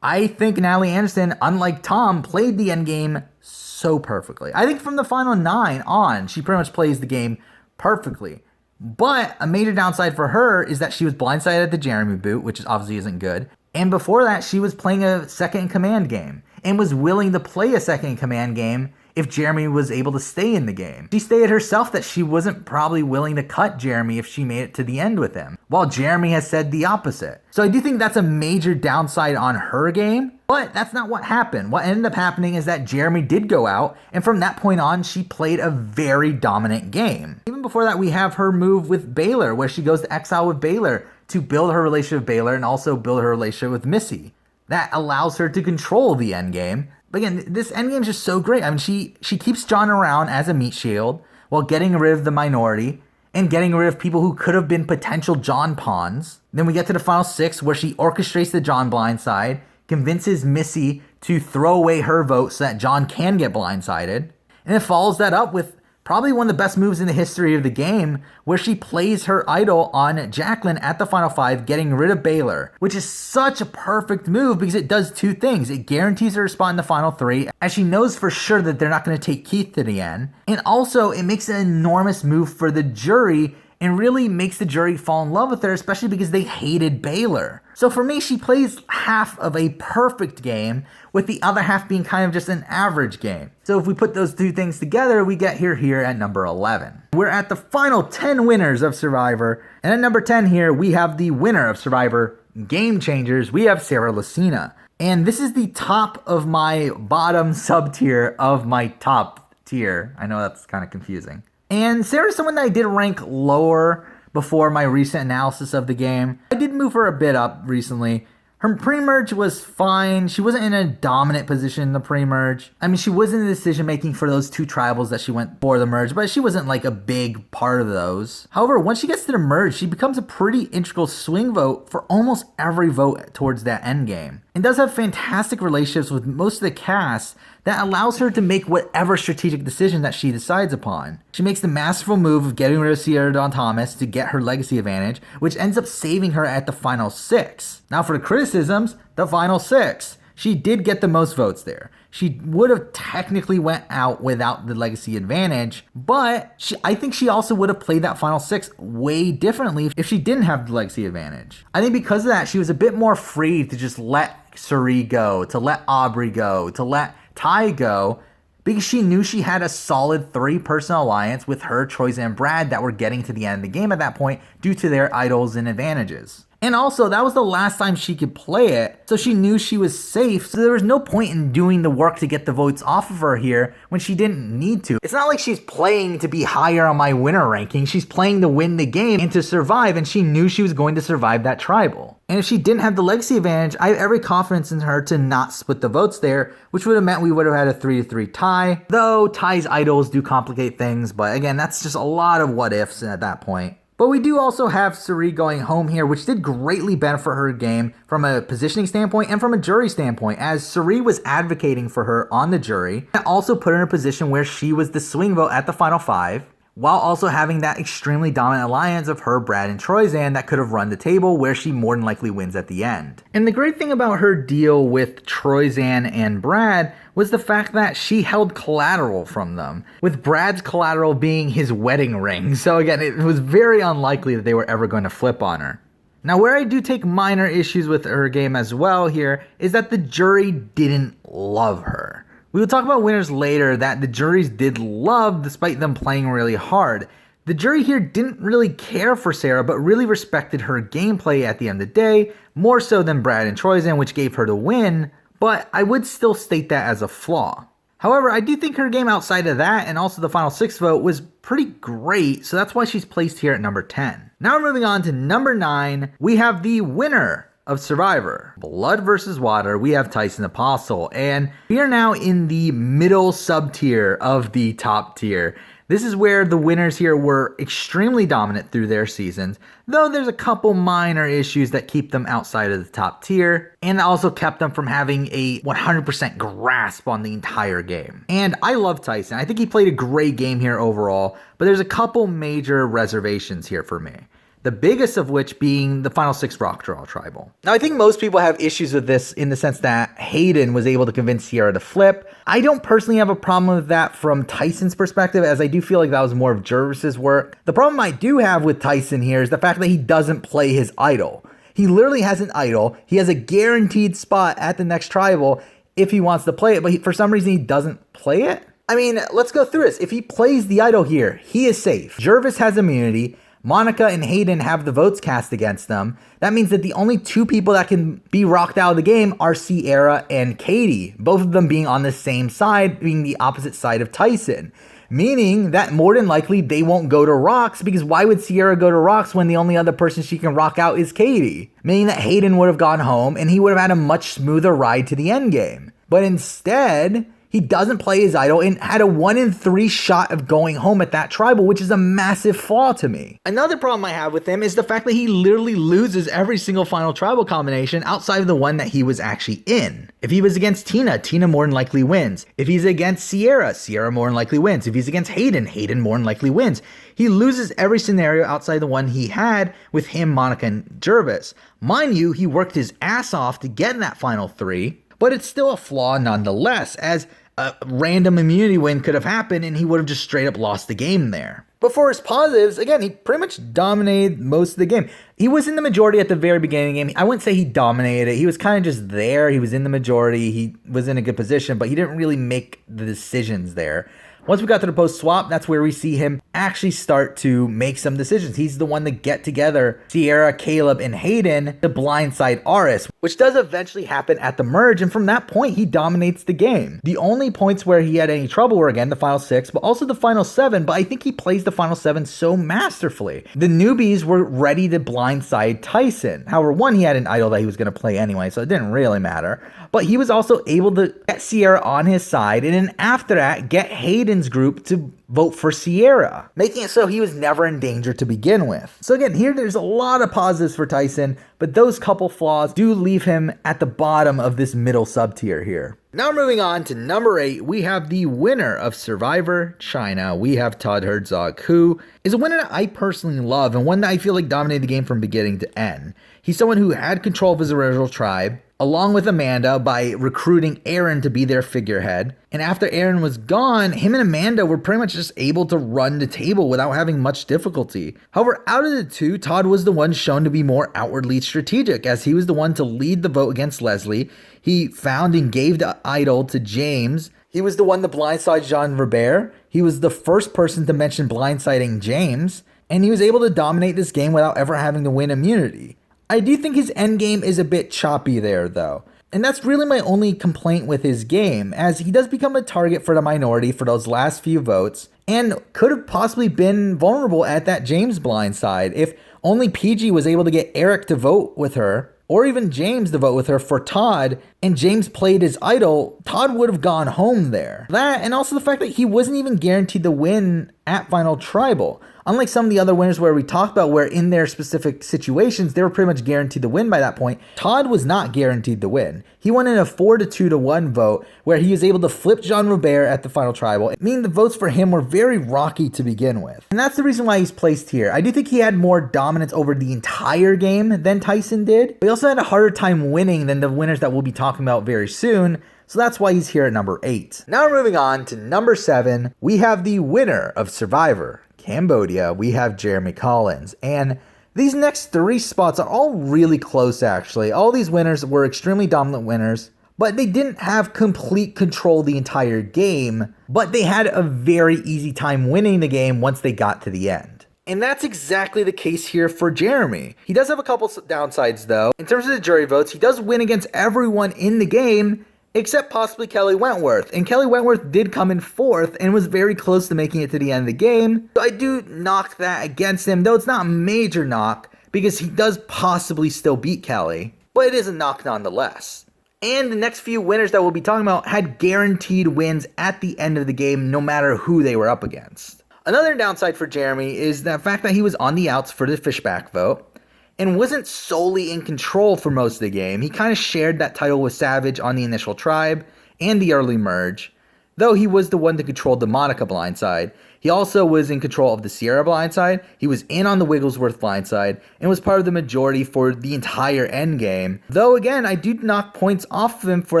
I think Natalie Anderson, unlike Tom, played the endgame so perfectly. I think from the final 9 on, she pretty much plays the game perfectly. But a major downside for her is that she was blindsided at the Jeremy boot, which obviously isn't good. And before that, she was playing a second in command game and was willing to play a second in command game if Jeremy was able to stay in the game. She stated herself that she wasn't probably willing to cut Jeremy if she made it to the end with him, while Jeremy has said the opposite. So I do think that's a major downside on her game, but that's not what happened. What ended up happening is that Jeremy did go out, and from that point on, she played a very dominant game. Even before that, we have her move with Baylor, where she goes to exile with Baylor to build her relationship with Baylor and also build her relationship with Missy. That allows her to control the endgame. But again, this endgame is just so great. I mean, she keeps John around as a meat shield while getting rid of the minority and getting rid of people who could have been potential John pawns. Then we get to the final 6 where she orchestrates the John blindside, convinces Missy to throw away her vote so that John can get blindsided. And it follows that up with probably one of the best moves in the history of the game, where she plays her idol on Jacqueline at the final 5, getting rid of Baylor, which is such a perfect move because it does 2 things. It guarantees her spot in the final 3, as she knows for sure that they're not going to take Keith to the end. And also, it makes an enormous move for the jury and really makes the jury fall in love with her, especially because they hated Baylor. So for me, she plays half of a perfect game, with the other half being kind of just an average game. So if we put those 2 things together, we get here at number 11. We're at the final 10 winners of Survivor, and at number 10 here, we have the winner of Survivor Game Changers. We have Sarah Lacina. And this is the top of my bottom sub-tier of my top tier. I know that's kind of confusing. And Sarah's someone that I did rank lower before my recent analysis of the game. I did move her a bit up recently. Her pre-merge was fine. She wasn't in a dominant position in the pre-merge. I mean, she was in the decision-making for those 2 tribals that she went for the merge, but she wasn't like a big part of those. However, once she gets to the merge, she becomes a pretty integral swing vote for almost every vote towards that end game. And does have fantastic relationships with most of the cast that allows her to make whatever strategic decision that she decides upon. She makes the masterful move of getting rid of Sierra Dawn Thomas to get her legacy advantage, which ends up saving her at the final 6. Now for the criticisms, the final 6. She did get the most votes there. She would have technically went out without the legacy advantage, but I think she also would have played that final 6 way differently if she didn't have the legacy advantage. I think because of that, she was a bit more free to just let Suri go, to let Aubrey go, to let Ty go, because she knew she had a solid 3-person alliance with her, Troyes, and Brad that were getting to the end of the game at that point due to their idols and advantages. And also, that was the last time she could play it, so she knew she was safe, so there was no point in doing the work to get the votes off of her here when she didn't need to. It's not like she's playing to be higher on my winner ranking. She's playing to win the game and to survive, and she knew she was going to survive that tribal. And if she didn't have the legacy advantage, I have every confidence in her to not split the votes there, which would have meant we would have had a 3-3 tie, though Ty's idols do complicate things, but again, that's just a lot of what ifs at that point. But we do also have Suri going home here, which did greatly benefit her game from a positioning standpoint and from a jury standpoint, as Suri was advocating for her on the jury, and also put her in a position where she was the swing vote at the final 5, while also having that extremely dominant alliance of her, Brad, and Troyzan that could have run the table where she more than likely wins at the end. And the great thing about her deal with Troyzan and Brad was the fact that she held collateral from them, with Brad's collateral being his wedding ring. So again, it was very unlikely that they were ever going to flip on her. Now, where I do take minor issues with her game as well here is that the jury didn't love her. We will talk about winners later that the juries did love despite them playing really hard. The jury here didn't really care for Sarah, but really respected her gameplay at the end of the day, more so than Brad and Troyzan, which gave her the win, but I would still state that as a flaw. However, I do think her game outside of that and also the final 6 vote was pretty great, so that's why she's placed here at number 10. Now we're moving on to number 9. We have the winner of Survivor, Blood versus Water. We have Tyson Apostle, and we are now in the middle sub-tier of the top tier. This is where the winners here were extremely dominant through their seasons, though there's a couple minor issues that keep them outside of the top tier, and also kept them from having a 100% grasp on the entire game. And I love Tyson. I think he played a great game here overall, but there's a couple major reservations here for me. The biggest of which being the final 6 rock draw tribal. Now, I think most people have issues with this in the sense that Hayden was able to convince Sierra to flip. I don't personally have a problem with that from Tyson's perspective, as I do feel like that was more of Jervis's work. The problem I do have with Tyson here is the fact that he doesn't play his idol. He literally has an idol. He has a guaranteed spot at the next tribal if he wants to play it, but for some reason he doesn't play it. I mean, let's go through this. If he plays the idol here, he is safe. Jervis has immunity. Monica and Hayden have the votes cast against them. That means that the only 2 people that can be rocked out of the game are Sierra and Katie, both of them being on the same side, being the opposite side of Tyson. Meaning that more than likely they won't go to rocks, because why would Sierra go to rocks when the only other person she can rock out is Katie? Meaning that Hayden would have gone home and he would have had a much smoother ride to the end game. But instead, he doesn't play his idol and had a 1 in 3 shot of going home at that tribal, which is a massive flaw to me. Another problem I have with him is the fact that he literally loses every single final tribal combination outside of the one that he was actually in. If he was against Tina, Tina more than likely wins. If he's against Sierra, Sierra more than likely wins. If he's against Hayden, Hayden more than likely wins. He loses every scenario outside the one he had with him, Monica, and Jervis. Mind you, he worked his ass off to get in that final 3, but it's still a flaw nonetheless, as a random immunity win could have happened and he would have just straight up lost the game there. But for his positives, again, he pretty much dominated most of the game. He was in the majority at the very beginning of the game. I wouldn't say he dominated it. He was kind of just there. He was in the majority. He was in a good position, but he didn't really make the decisions there. Once we got to the post swap, that's where we see him actually start to make some decisions. He's the one to get together Sierra, Caleb, and Hayden to blindside Aras, which does eventually happen at the merge, and from that point, he dominates the game. The only points where he had any trouble were, again, the final 6, but also the final 7, but I think he plays the final 7 so masterfully. The newbies were ready to blindside Tyson. However, one, he had an idol that he was going to play anyway, so it didn't really matter. But he was also able to get Sierra on his side, and then after that, get Hayden's group to vote for Sierra, making it so he was never in danger to begin with. So again, here there's a lot of positives for Tyson, but those couple flaws do leave him at the bottom of this middle sub-tier here. Now moving on to number 8, we have the winner of Survivor China. We have Todd Herzog, who is a winner that I personally love and one that I feel like dominated the game from beginning to end. He's someone who had control of his original tribe, along with Amanda, by recruiting Aaron to be their figurehead. And after Aaron was gone, him and Amanda were pretty much just able to run the table without having much difficulty. However, out of the 2, Todd was the one shown to be more outwardly strategic, as he was the one to lead the vote against Leslie. He found and gave the idol to James. He was the one to blindside Jean Robert. He was the first person to mention blindsiding James. And he was able to dominate this game without ever having to win immunity. I do think his endgame is a bit choppy there, though. And that's really my only complaint with his game, as he does become a target for the minority for those last few votes, and could have possibly been vulnerable at that James blindside if only PG was able to get Eric to vote with her, or even James to vote with her for Todd, and James played his idol. Todd would have gone home there. That, and also the fact that he wasn't even guaranteed to win at Final Tribal. Unlike some of the other winners where we talked about where in their specific situations, they were pretty much guaranteed the win by that point, Todd was not guaranteed the win. He won in a 4-2-1 vote where he was able to flip Jean Robert at the final tribal, meaning the votes for him were very rocky to begin with. And that's the reason why he's placed here. I do think he had more dominance over the entire game than Tyson did, but he also had a harder time winning than the winners that we'll be talking about very soon. So that's why he's here at number 8. Now we're moving on to number 7. We have the winner of Survivor Cambodia. We have Jeremy Collins. And these next 3 spots are all really close, actually. All these winners were extremely dominant winners, but they didn't have complete control the entire game, but they had a very easy time winning the game once they got to the end. And that's exactly the case here for Jeremy. He does have a couple downsides, though. In terms of the jury votes, he does win against everyone in the game, except possibly Kelly Wentworth. And Kelly Wentworth did come in 4th and was very close to making it to the end of the game. So I do knock that against him, though it's not a major knock, because he does possibly still beat Kelly. But it is a knock nonetheless. And the next few winners that we'll be talking about had guaranteed wins at the end of the game, no matter who they were up against. Another downside for Jeremy is the fact that he was on the outs for the fishback vote, and wasn't solely in control for most of the game. He kind of shared that title with Savage on the initial tribe and the early merge, though he was the one that controlled the Monica blindside. He also was in control of the Sierra blindside, he was in on the Wigglesworth blindside, and was part of the majority for the entire endgame. Though again, I do knock points off of him for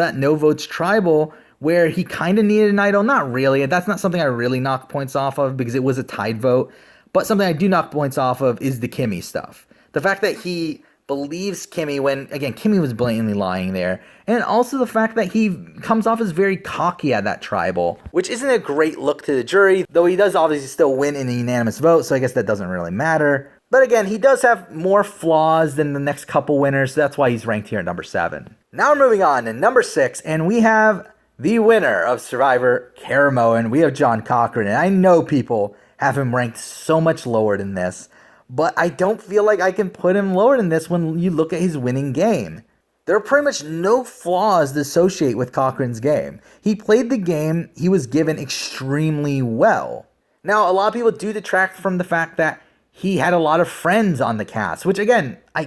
that no votes tribal, where he kind of needed an idol. Not really, that's not something I really knock points off of because it was a tied vote, but something I do knock points off of is the Kimmy stuff. The fact that he believes Kimmy when, again, Kimmy was blatantly lying there. And also the fact that he comes off as very cocky at that tribal, which isn't a great look to the jury, though he does obviously still win in a unanimous vote, so I guess that doesn't really matter. But again, he does have more flaws than the next couple winners, so that's why he's ranked here at number 7. Now we're moving on to number 6, and we have the winner of Survivor Caramoan. We have John Cochran, and I know people have him ranked so much lower than this, but I don't feel like I can put him lower than this when you look at his winning game. There are pretty much no flaws to associate with Cochran's game. He played the game he was given extremely well. Now, a lot of people do detract from the fact that he had a lot of friends on the cast, which again, I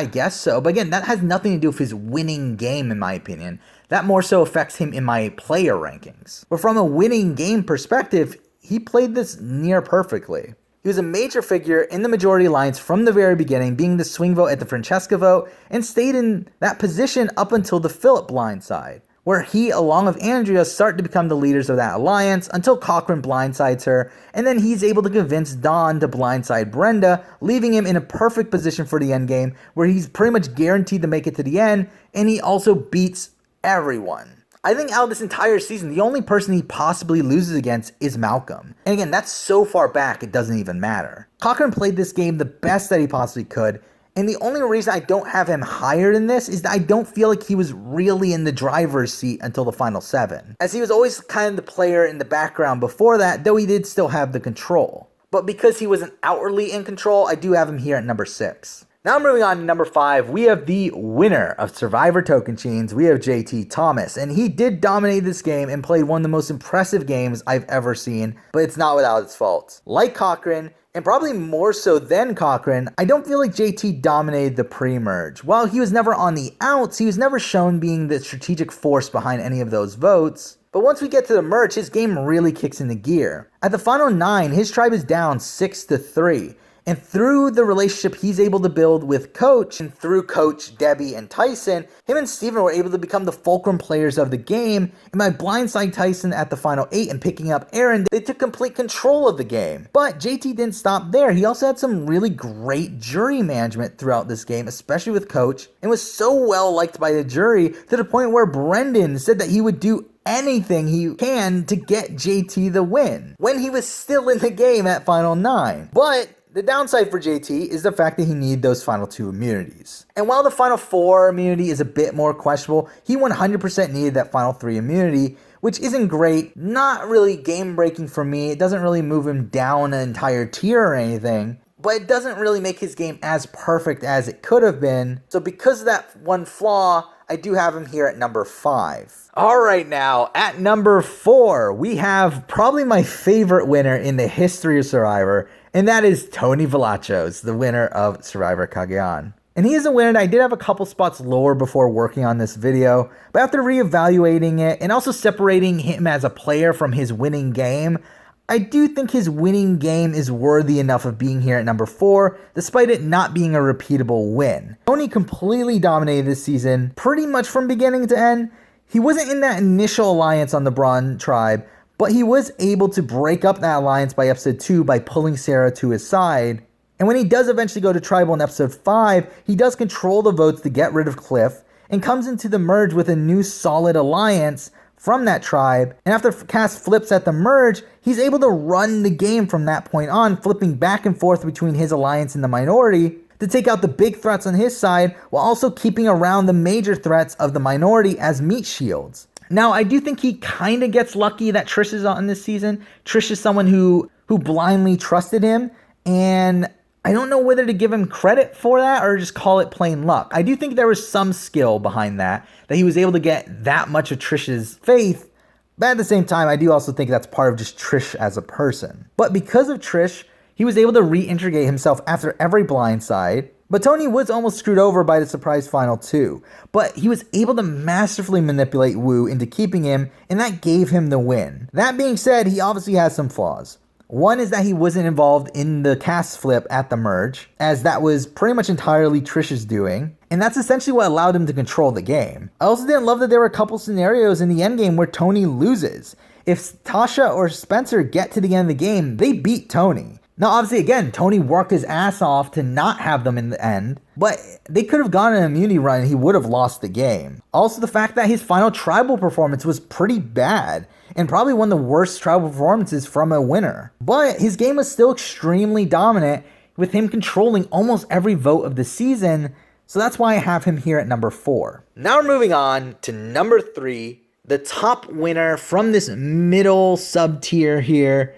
guess so. But again, that has nothing to do with his winning game, in my opinion. That more so affects him in my player rankings. But from a winning game perspective, he played this near perfectly. He was a major figure in the majority alliance from the very beginning, being the swing vote at the Francesca vote, and stayed in that position up until the Philip blindside, where he, along with Andrea, start to become the leaders of that alliance until Cochran blindsides her, and then he's able to convince Don to blindside Brenda, leaving him in a perfect position for the endgame, where he's pretty much guaranteed to make it to the end, and he also beats everyone. I think out of this entire season, the only person he possibly loses against is Malcolm. And again, that's so far back, it doesn't even matter. Cochran played this game the best that he possibly could, and the only reason I don't have him higher than this is that I don't feel like he was really in the driver's seat until the final 7, as he was always kind of the player in the background before that, though he did still have the control. But because he wasn't outwardly in control, I do have him here at number 6. Now moving on to number 5, we have the winner of Survivor Tocantins. We have JT Thomas, and he did dominate this game and played one of the most impressive games I've ever seen, but it's not without its faults. Like Cochran, and probably more so than Cochran, I don't feel like JT dominated the pre-merge. While he was never on the outs, he was never shown being the strategic force behind any of those votes. But once we get to the merge, his game really kicks into gear. At the final 9, his tribe is down 6-3. And through the relationship he's able to build with Coach, and through Coach, Debbie, and Tyson, him and Steven were able to become the fulcrum players of the game, and by blindside Tyson at the final 8 and picking up Aaron, they took complete control of the game. But JT didn't stop there. He also had some really great jury management throughout this game, especially with Coach, and was so well liked by the jury to the point where Brendan said that he would do anything he can to get JT the win, when he was still in the game at final 9. But the downside for JT is the fact that he needed those final 2 immunities. And while the final 4 immunity is a bit more questionable, he 100% needed that final 3 immunity, which isn't great, not really game breaking for me. It doesn't really move him down an entire tier or anything, but it doesn't really make his game as perfect as it could have been. So because of that one flaw, I do have him here at number 5. Alright, now at number 4, we have probably my favorite winner in the history of Survivor, And that is Tony Vlachos, the winner of Survivor Cagayan. And he is a winner that I did have a couple spots lower before working on this video, but after reevaluating it and also separating him as a player from his winning game, I do think his winning game is worthy enough of being here at number 4, despite it not being a repeatable win. Tony completely dominated this season, pretty much from beginning to end. He wasn't in that initial alliance on the Braun tribe, but he was able to break up that alliance by episode 2 by pulling Sarah to his side. And when he does eventually go to tribal in episode 5, he does control the votes to get rid of Cliff and comes into the merge with a new solid alliance from that tribe. And after Cass flips at the merge, he's able to run the game from that point on, flipping back and forth between his alliance and the minority to take out the big threats on his side while also keeping around the major threats of the minority as meat shields. Now, I do think he kind of gets lucky that Trish is on this season. Trish is someone who blindly trusted him, and I don't know whether to give him credit for that or just call it plain luck. I do think there was some skill behind that he was able to get that much of Trish's faith, but at the same time, I do also think that's part of just Trish as a person. But because of Trish, he was able to reintegrate himself after every blindside. But Tony was almost screwed over by the surprise final too. But he was able to masterfully manipulate Wu into keeping him, and that gave him the win. That being said, he obviously has some flaws. One is that he wasn't involved in the cast flip at the merge, as that was pretty much entirely Trish's doing, and that's essentially what allowed him to control the game. I also didn't love that there were a couple scenarios in the endgame where Tony loses. If Tasha or Spencer get to the end of the game, they beat Tony. Now, obviously, again, Tony worked his ass off to not have them in the end, but they could have gone an immunity run and he would have lost the game. Also, the fact that his final tribal performance was pretty bad, and probably one of the worst tribal performances from a winner. But his game was still extremely dominant, with him controlling almost every vote of the season, so that's why I have him here at number 4. Now we're moving on to number 3, the top winner from this middle sub-tier here.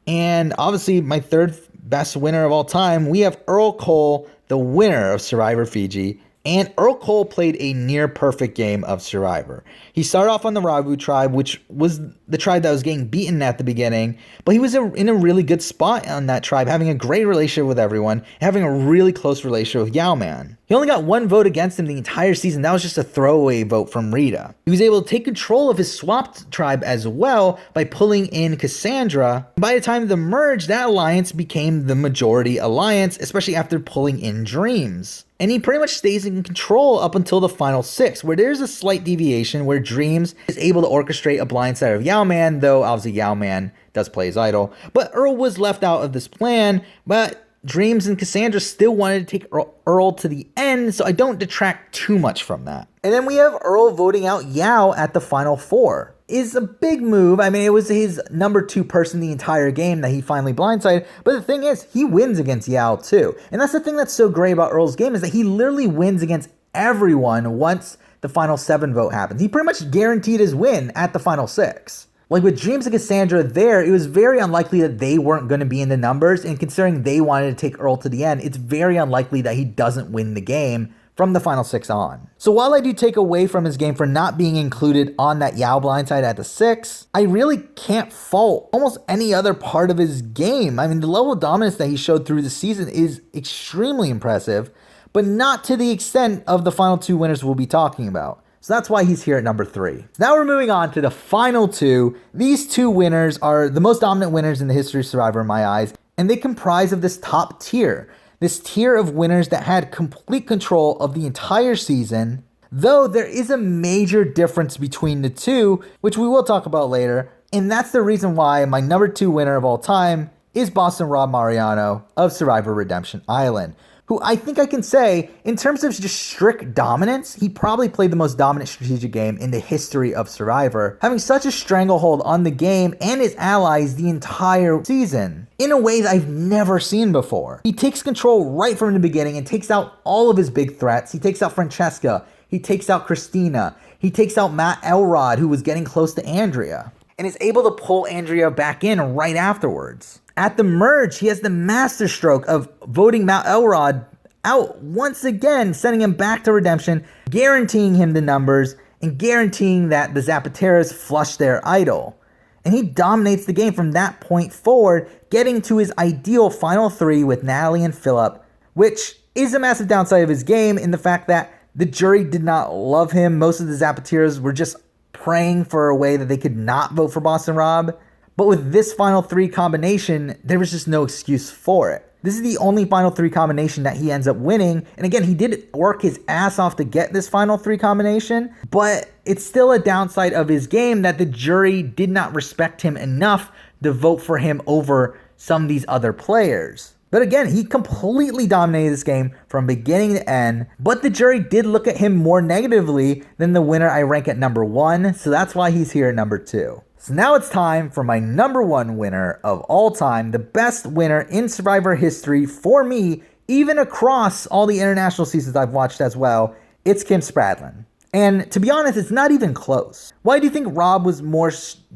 And obviously, my third best winner of all time, we have Earl Cole, the winner of Survivor Fiji. And Earl Cole played a near perfect game of Survivor. He started off on the Ravu tribe, which was the tribe that was getting beaten at the beginning, but he was in a really good spot on that tribe, having a great relationship with everyone, having a really close relationship with Yao-Man. He only got one vote against him the entire season. That was just a throwaway vote from Rita. He was able to take control of his swapped tribe as well by pulling in Cassandra. By the time of the merge, that alliance became the majority alliance, especially after pulling in Dreams. And he pretty much stays in control up until the final 6, where there's a slight deviation where Dreams is able to orchestrate a blindside of Yao-Man, though obviously Yao-Man does play his idol. But Earl was left out of this plan, but Dreams and Cassandra still wanted to take Earl to the end, so I don't detract too much from that. And then we have Earl voting out Yao at the final 4. Is a big move. I mean, it was his number 2 person the entire game that he finally blindsided. But the thing is, he wins against Yao too. And that's the thing that's so great about Earl's game, is that he literally wins against everyone once the final 7 vote happens. He pretty much guaranteed his win at the final 6. Like with Dreams and Cassandra there, it was very unlikely that they weren't going to be in the numbers. And considering they wanted to take Earl to the end, it's very unlikely that he doesn't win the game from the final 6 on. So while I do take away from his game for not being included on that Yao blindside at the 6, I really can't fault almost any other part of his game. I mean, the level of dominance that he showed through the season is extremely impressive, but not to the extent of the final 2 winners we'll be talking about. So that's why he's here at number 3. Now we're moving on to the final 2. These 2 winners are the most dominant winners in the history of Survivor in my eyes, and they comprise of this top tier. This tier of winners that had complete control of the entire season, though there is a major difference between the 2, which we will talk about later, and that's the reason why my number 2 winner of all time is Boston Rob Mariano of Survivor Redemption Island, who I think I can say, in terms of just strict dominance, he probably played the most dominant strategic game in the history of Survivor, having such a stranglehold on the game and his allies the entire season, in a way that I've never seen before. He takes control right from the beginning and takes out all of his big threats. He takes out Francesca, he takes out Christina, he takes out Matt Elrod, who was getting close to Andrea, and is able to pull Andrea back in right afterwards. At the merge, he has the masterstroke of voting Matt Elrod out once again, sending him back to redemption, guaranteeing him the numbers, and guaranteeing that the Zapateras flush their idol. and he dominates the game from that point forward, getting to his ideal final 3 with Natalie and Philip, which is a massive downside of his game in the fact that the jury did not love him. Most of the Zapatiers were just praying for a way that they could not vote for Boston Rob. But with this final 3 combination, there was just no excuse for it. This is the only final 3 combination that he ends up winning. And again, he did work his ass off to get this final 3 combination, but it's still a downside of his game that the jury did not respect him enough to vote for him over some of these other players. But again, he completely dominated this game from beginning to end, but the jury did look at him more negatively than the winner I rank at number 1, so that's why he's here at number 2. So now it's time for my number 1 winner of all time, the best winner in Survivor history for me, even across all the international seasons I've watched as well. It's Kim Spradlin. And to be honest, it's not even close. Why do you think Rob was more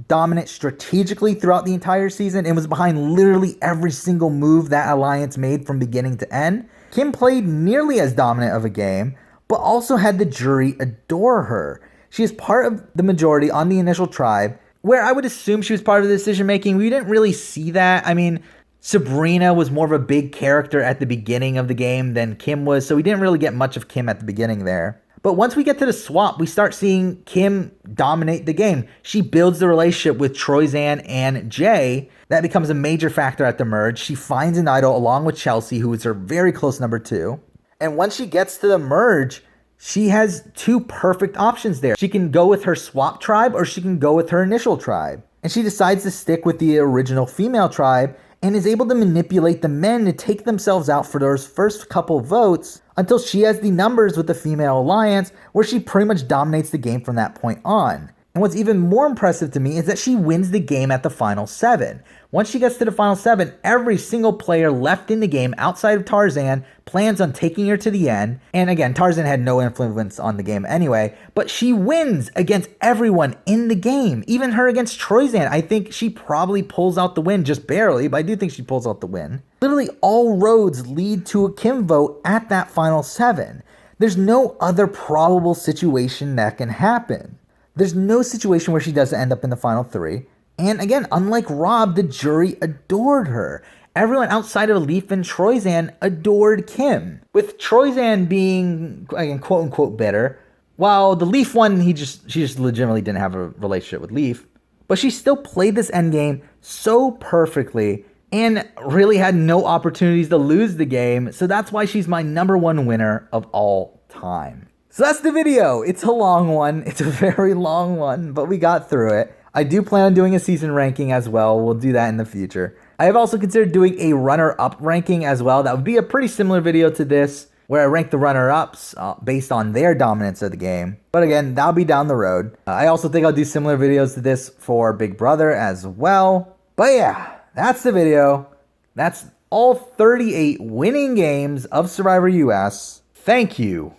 dominant strategically throughout the entire season and was behind literally every single move that alliance made from beginning to end? Kim played nearly as dominant of a game, but also had the jury adore her. She is part of the majority on the initial tribe, where I would assume she was part of the decision making. We didn't really see that. I mean, Sabrina was more of a big character at the beginning of the game than Kim was, so we didn't really get much of Kim at the beginning there. But once we get to the swap, we start seeing Kim dominate the game. She builds the relationship with Troyzan and Jay. That becomes a major factor at the merge. She finds an idol along with Chelsea, who is her very close number 2. And once she gets to the merge, she has 2 perfect options there. She can go with her swap tribe or she can go with her initial tribe. And she decides to stick with the original female tribe and is able to manipulate the men to take themselves out for those first couple votes until she has the numbers with the female alliance, where she pretty much dominates the game from that point on. And what's even more impressive to me is that she wins the game at the final 7. Once she gets to the final 7, every single player left in the game outside of Tarzan plans on taking her to the end. And again, Tarzan had no influence on the game anyway, but she wins against everyone in the game, even her against Troyzan. I think she probably pulls out the win, just barely, but I do think she pulls out the win. Literally all roads lead to a Kim vote at that final 7. There's no other probable situation that can happen. There's no situation where she doesn't end up in the final 3. And again, unlike Rob, the jury adored her. Everyone outside of Leaf and Troyzan adored Kim, with Troyzan being, again, quote unquote bitter, while the Leaf one, she just legitimately didn't have a relationship with Leaf. But she still played this endgame so perfectly and really had no opportunities to lose the game, so that's why she's my number 1 winner of all time. So that's the video. It's a long one. It's a very long one, but we got through it. I do plan on doing a season ranking as well. We'll do that in the future. I have also considered doing a runner-up ranking as well. That would be a pretty similar video to this, where I rank the runner-ups based on their dominance of the game. But again, that'll be down the road. I also think I'll do similar videos to this for Big Brother as well. But yeah, that's the video. That's all 38 winning games of Survivor US. Thank you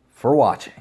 for watching.